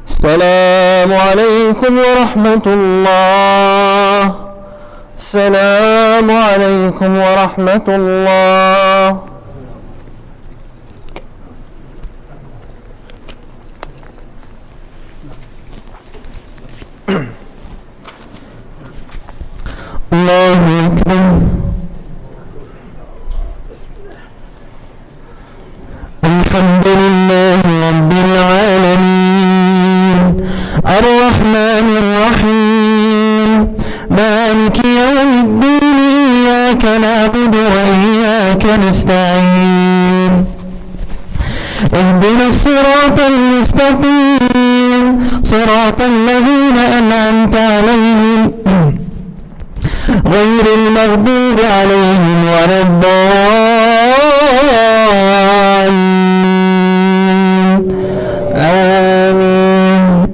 السلام عليكم ورحمة الله السلام عليكم ورحمة الله الله أكبر الحمد لله رب العالمين الرحمن الرحيم مالك يوم الدين إياك نعبد وإياك نستعين اهدنا الصراط المستقيم صراط الذين أنعمت عليهم غير المغضوب عليهم ولا الضالين آمين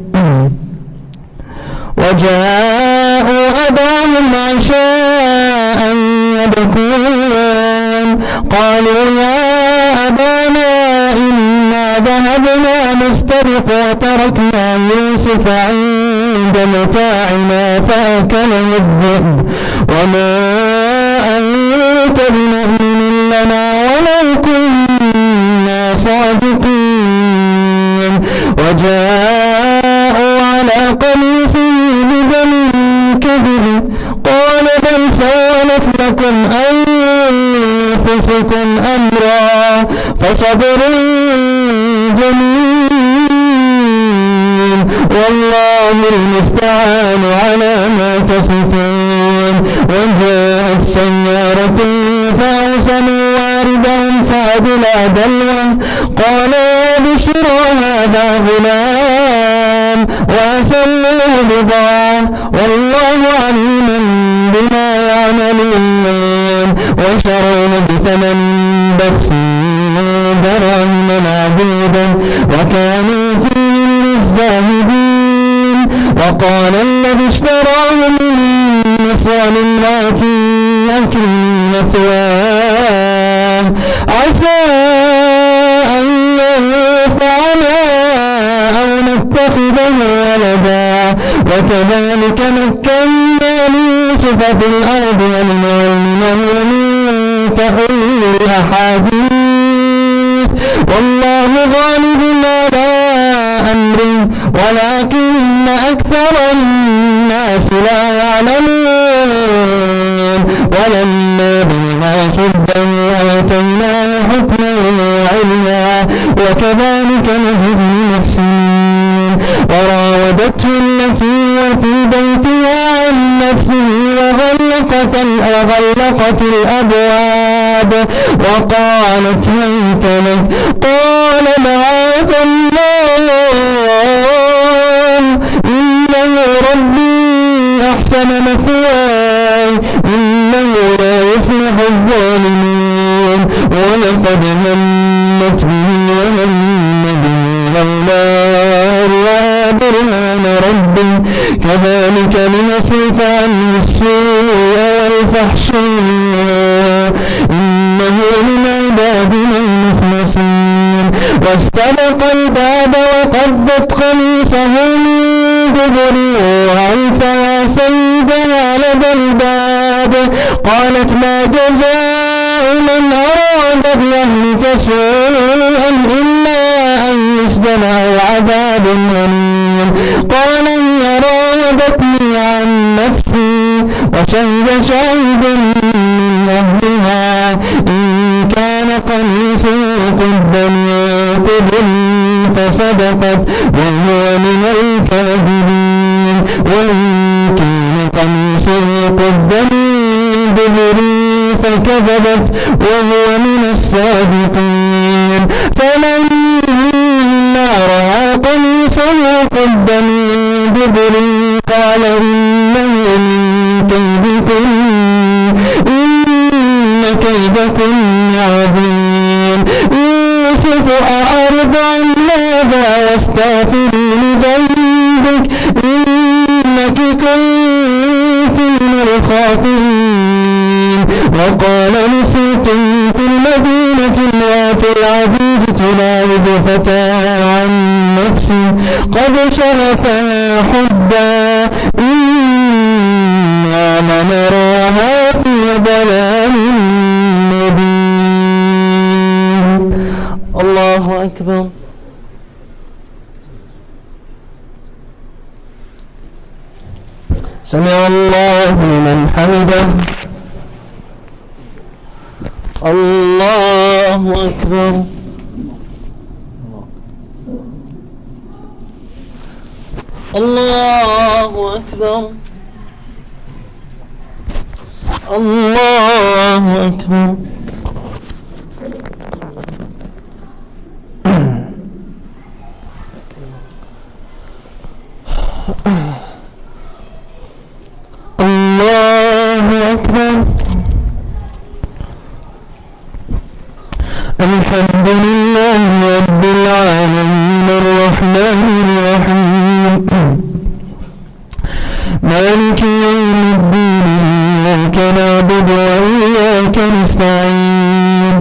وجاءوا أباهم عشاء يبكون قالوا يا أبانا إنا ذهبنا نستبق وتركنا يوسف عند متاعنا فأكله الذئب وما أنت قالت لكم أنفسكم أمرا فصبر جميل والله المستعان على ما تصفون. وجاءت سيارة فأرسلوا واردهم فأدلى دلوه قال يا بشرى هذا غلام وأسلوه بضاعة والله عليم بما يعملون. وشروا بثمن بخس دراهم معدودة وكانوا فيه الزاهدين. وقال الذي اشتراه من مصر لامرأته أكرمي مثواه عسى أن ينفعنا أو نتخذه ولدا وكذلك مكنا ليوسف في الأرض ولنعلمه من تأويل الأحاديث والله غالب على أمره ولكن أكثر الناس لا يعلمون. ولما بلغ أشده آتيناه حكما وعلما وكذلك نجزي المحسنين. وراودته التي هو في بيتها عن نفسه وغلقت الأبواب وقالت هيت لك قال معاذ الله إنه ربي أحسن مثواي إنه لا يفلح الظالمون. ولقد همت به وهم به لولا رأى برهان ربه كذلك لنصرف عنه السوء والفحشاء إنه من عبادنا المخلصين. واستبق الباب وقدت قميصه من دبر وألف يا سيدها لدى الباب قالت ما جزاء من أراد بأهلك سوءا إلا أن يسجن أو عذاب أليم. قال هي راودتني عن نفسي وشهد شاهد من أهلها إن كان قميصه قد من قبل فصدقت وهو من الكاذبين وإن كان قميصه قد من دبر فكذبت وهو من الصادقين. فلما رأى قميصه قد من دبر قال إنه من كيدكن إن كيدكن عظيم. يوسف أعرض عن هذا واستغفري لذنبك إنك كنت من الخاطئين. وقال نسوة في المدينة امرأة العزيز تراود فتاها عن نفسه قد شغفها حبا إنا لنراها في ضلال مبين. الله أكبر. سمع الله لمن حمده. الله أكبر. الله أكبر. الله أكبر. الله أكبر. الحمد لله رب العالمين الرحمن الرحيم مالك يوم الدين إياك نعبد وإياك نستعين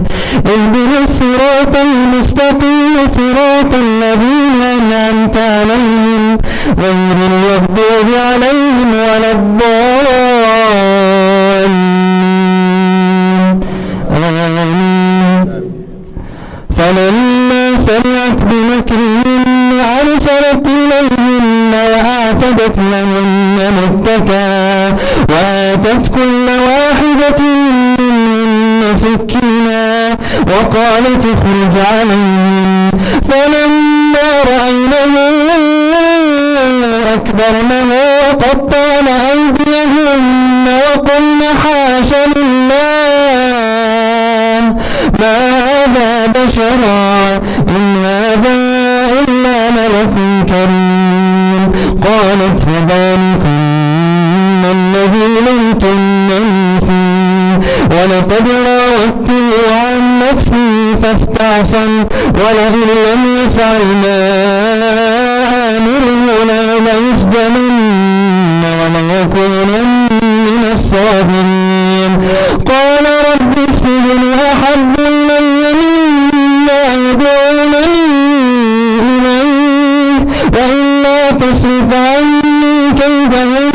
اهدنا الصراط المستقيم صراط الذين أنعمت عليهم غير المغضوب عليهم ولا الضالين آمين. فلما سمعت بمكرهن أرسلت إليهن وأعتدت لهن متكئا وآتت كل واحدة طائفة منهم سكينا وقالت اخرج عليهم فلما رأينه أكبرنه وقطعن أيديهن وقلن حاش لله ما هذا بشرا إن هذا إلا ملك كريم قالت فذلكن الذي لمتنني فيه ولقد راودته عن نفسي فاستعصم ولئن لم يفعل ما آمره ليسجنن وليكونن من الصاغرين قال رب السجن أحب إلي مما يدعونني إليه وإلا تصرف عني كيدهن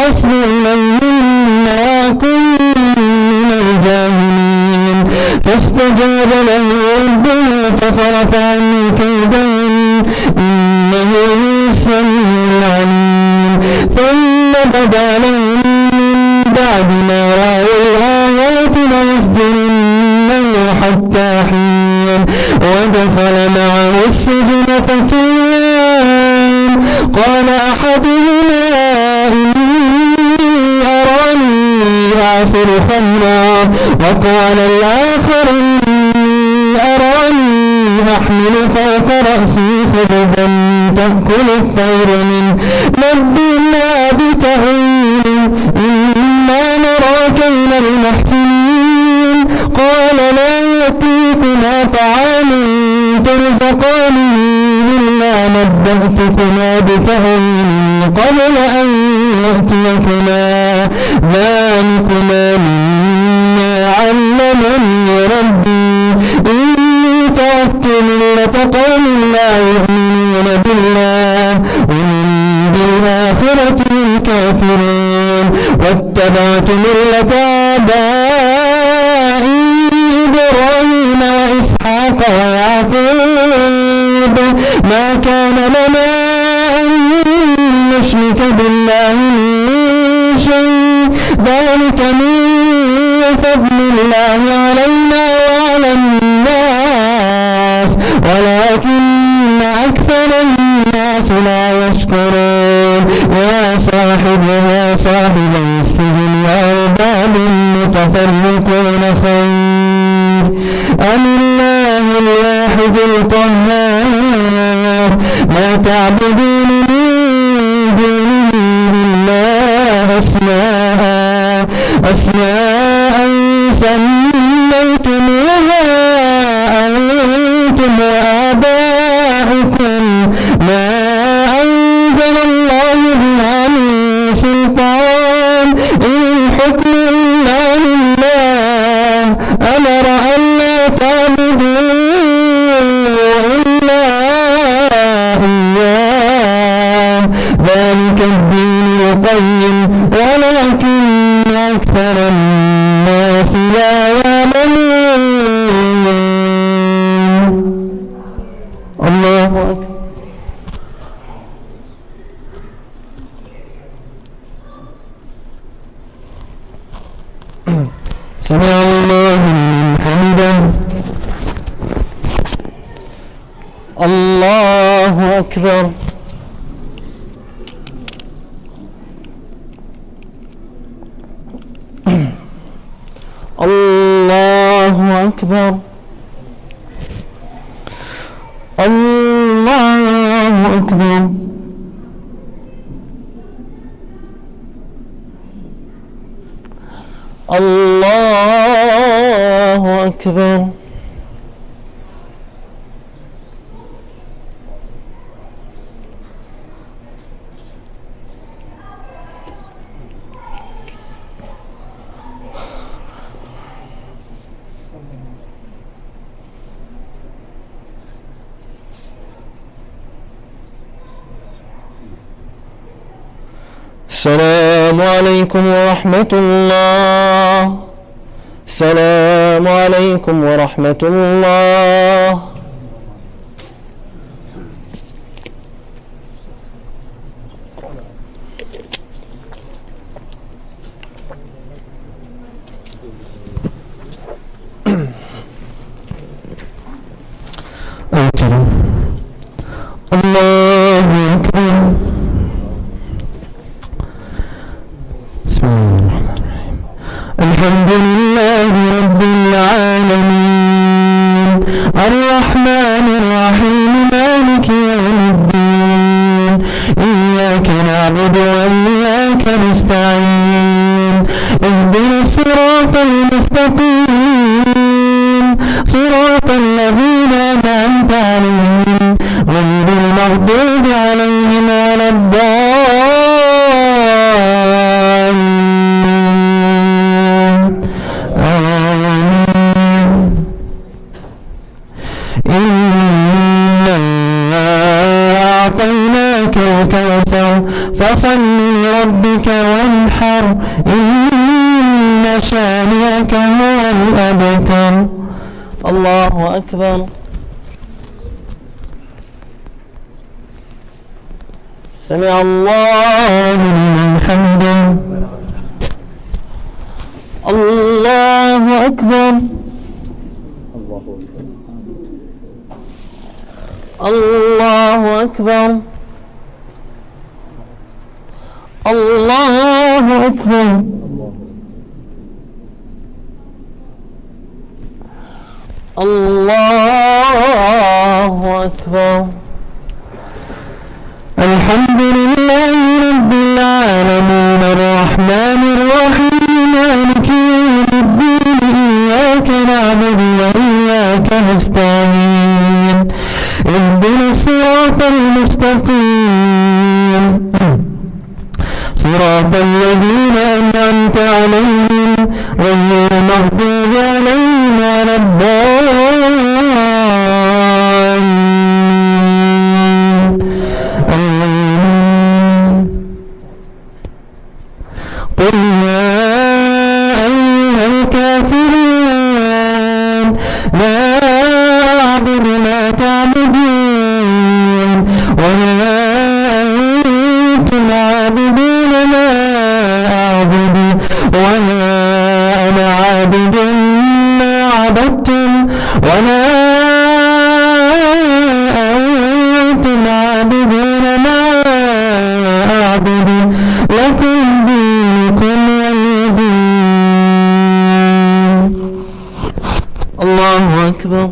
أصب إليهن وأكن من الجاهلين فاستجاب له ربه فصرف عني كيدهن إنه هو السميع العليم ثم بدا لهم من بعد ما رأوا الآيات ليسجننه حتى حين ودخل معه السجن فتيان قال أحدهما إني أراني أعصر خمرا وقال الآخر إني أراني أحمل فوق رأسي خبزا تأكل الطير منه نبئنا بتأويله إنا نراك من المحسنين قال لا يأتيكما طعام ترزقانه إلا نبأتكما بتأويله قبل أن يأتيكما ذلكما مما علمني ربي إني تركت ملة قوم لا يؤمنون بالله وهم بالآخرة هم كافرون واتبعت ملة آبائي إبراهيم وإسحاق ويعقوب ما كان لنا أن نشرك بالله من شيء ذلك من فضل الله علينا وعلى الناس ولكن أكثر الناس لا يشكرون يا صاحب السجن أرباب متفرقون خير أم الله الواحد القهار ما تعبدون من دونه إلا أسماء سميتموها أنتم وآباؤكم ما أنزل الله بها من سلطان إن الحكم إلا لله أمر ألا تعبدوا إلا إياه ذلك الدين القيم ولكن أكثر الناس لا يعلمون الله أكبر سمع الله لمن حمده الله أكبر الله أكبر الله أكبر الله أكبر السلام عليكم ورحمة الله. السلام عليكم ورحمة الله. الحمد لله رب العالمين الرحمن الرحيم مالك يوم الدين إياك نعبد وإياك نستعين اهدنا الصراط المستقيم صراط الذين أنعمت عليهم غير المغضوب عليهم ولا الضالين آمين إنا أعطيناك الكوثر فصل لربك وانحر إن شانئك هو الأبتر الله أكبر سمع الله لمن حمده الله أكبر الله أكبر الله أكبر الله أكبر الحمد لله رب العالمين الرحمن الرحيم مالك يوم الدين إياك نعبد وإياك نستعين اهدنا الصراط المستقيم صراط الذين أنعمت عليهم غير المغضوب عليهم ولا الضالين آمين قل يا أيها الكافرون لا أعبد ما تعبدون ولا أنتم عابدون ما أعبد ولا أنا عابد ما عبدتم ولا أنتم عابدون ما أعبد لكم دينكم ولي دين الله أكبر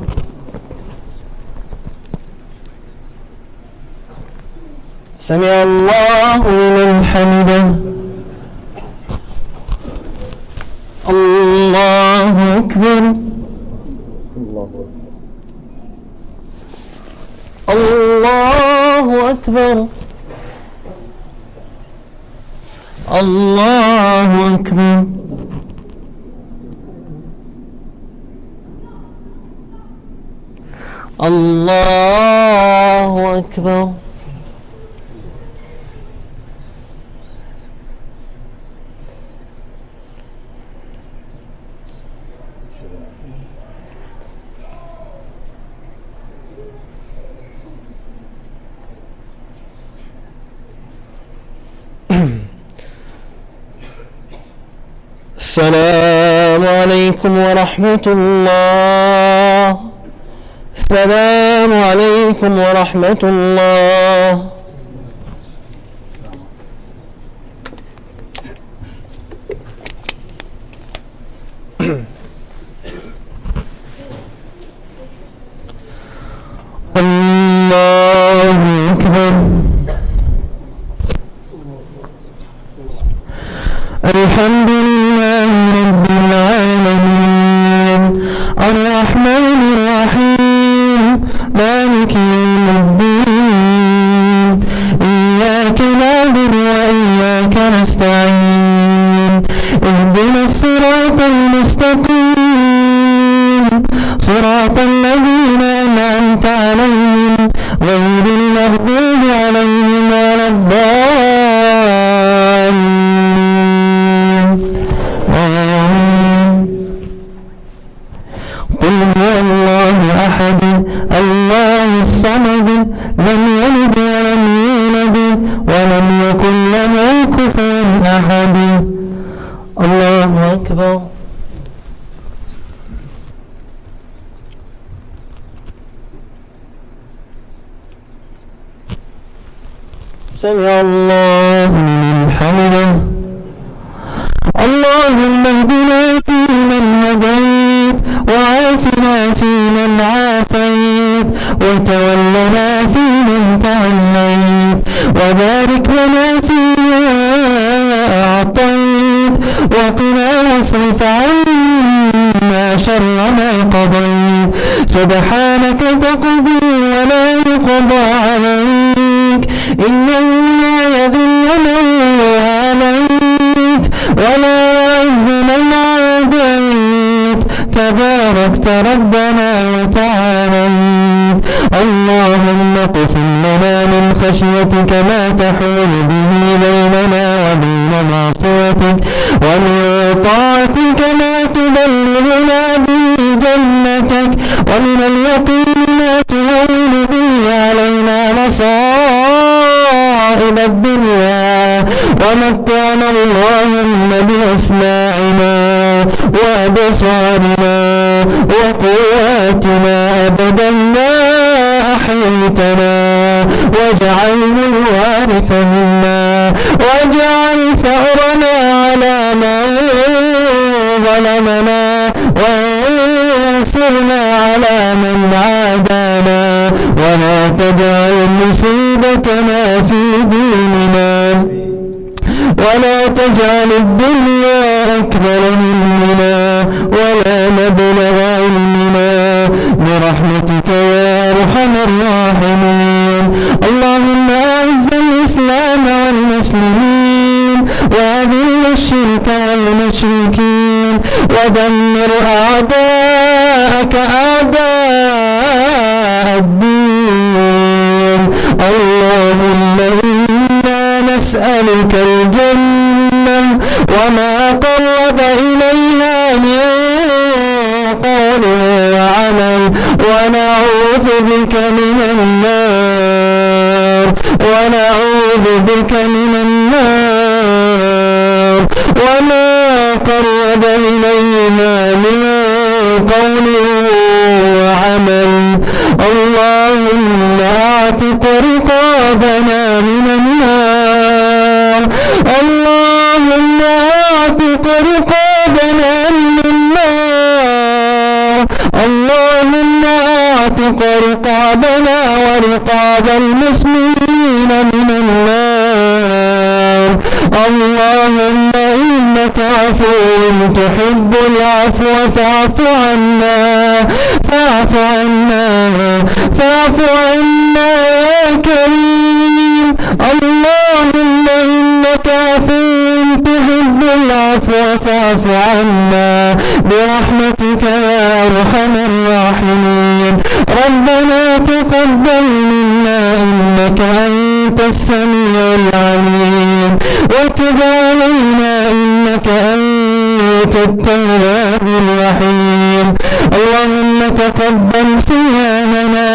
سمع الله لمن حمده الله أكبر الله أكبر الله أكبر الله أكبر السلام عليكم ورحمة الله السلام عليكم ورحمة الله الله أكبر الحمد لله رب العالمين الرحمن الرحيم مالك يوم الدين إياك نعبد وإياك نستعين اهدنا الصراط المستقيم صراط الذين أنعمت عليهم غير المغضوب عليهم ولا الضالين آمين قل هو الله أحد الله الصمد لم يلد ولم يولد ولم يكن له كفوا أحد الله أكبر سمع الله لمن حمده اللهم اهدنا واصرف عنا شر ما قضيت سبحانك تقضي ولا يقضى عليك إنه لا يذل من واليت ولا يعز من عاديت تباركت ربنا وتعاليت اللهم اقسم لنا من خشيتك ما تحول به بيننا وبين معصيتك ومن طاعتك ما تبلغنا به جنتك ومن اليقين ما تهون به علينا مصائب الدنيا ومتعنا اللهم بأسماعنا وأبصارنا وقواتنا أبدا ما أحييتنا واجعله الوارث منا واجعل ثأرنا على من ظلمنا وانصرنا على من عادانا ولا تجعل مصيبتنا في ديننا ولا تجعل الدنيا أكبر همنا ولا مبلغ علمنا برحمتك يا أرحم الراحمين اللهم أعز الإسلام والمسلمين وأذل الشرك والمشركين ودمر أعداءك أعداء الدين اللهم إنا نسألك الجنة وما قرب إليها من قول وعمل ونعوذ بك من النار وما قرب إليها من قول وعمل اللهم اعتق رقابنا من النار اللهم اعتق رقابنا من النار اللهم اعتق رقابنا ورقاب المسلمين من النار اللهم إنك عفو تحب العفو فاعف عنا يا كريم اللهم إنك عفو تحب العفو فاعف عنا برحمتك يا أرحم الراحمين ربنا تقبل منا إنك أنت السميع العليم وتب علينا إنك أنت التواب الرحيم اللهم تقبل صيامنا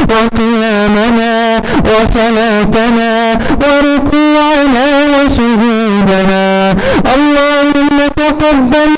وقيامنا وصلاتنا وركوعنا وسجودنا اللهم تقبل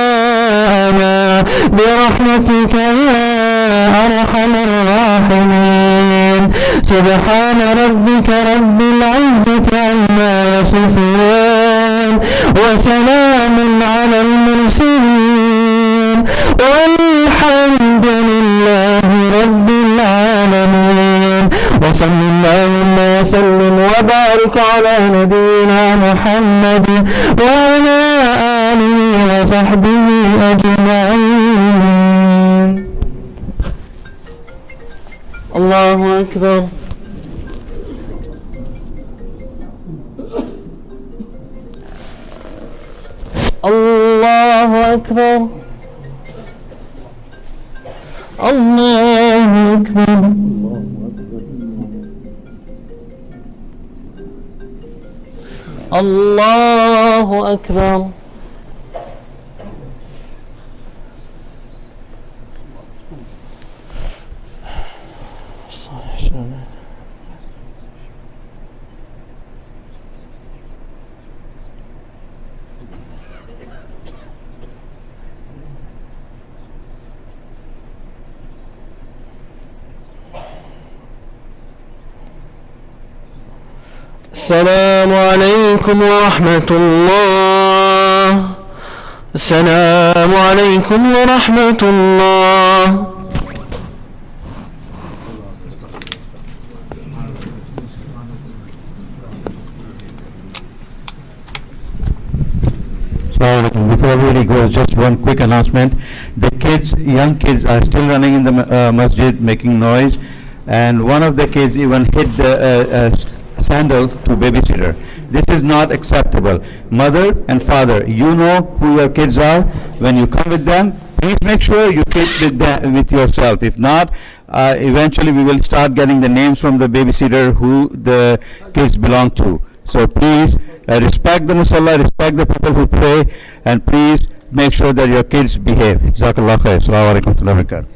دعاءنا برحمتك يا أرحم الراحمين سبحان ربك رب العزة عما يصفون وسلام على المرسلين والحمد لله رب العالمين وصل اللهم وسلم وبارك على نبينا محمد وعلى آله وصحبه أجمعين الله أكبر الله أكبر الله أكبر الله أكبر السلام عليكم ورحمة الله السلام عليكم ورحمة الله Assalamu alaikum. Before everybody goes, just one quick announcement. The kids, young kids, are still running in the masjid making noise, and one of the kids even hit the sandal to babysitter. This is not acceptable. Mother and father, you know who your kids are. When you come with them, please make sure you keep with yourself. If not, eventually we will start getting the names from the babysitter who the kids belong to. So please respect the musalla, respect the people who pray, and please make sure that your kids behave. Jazakallah khair. Assalamu alaikum wa rahmatullahi wa barakatuh.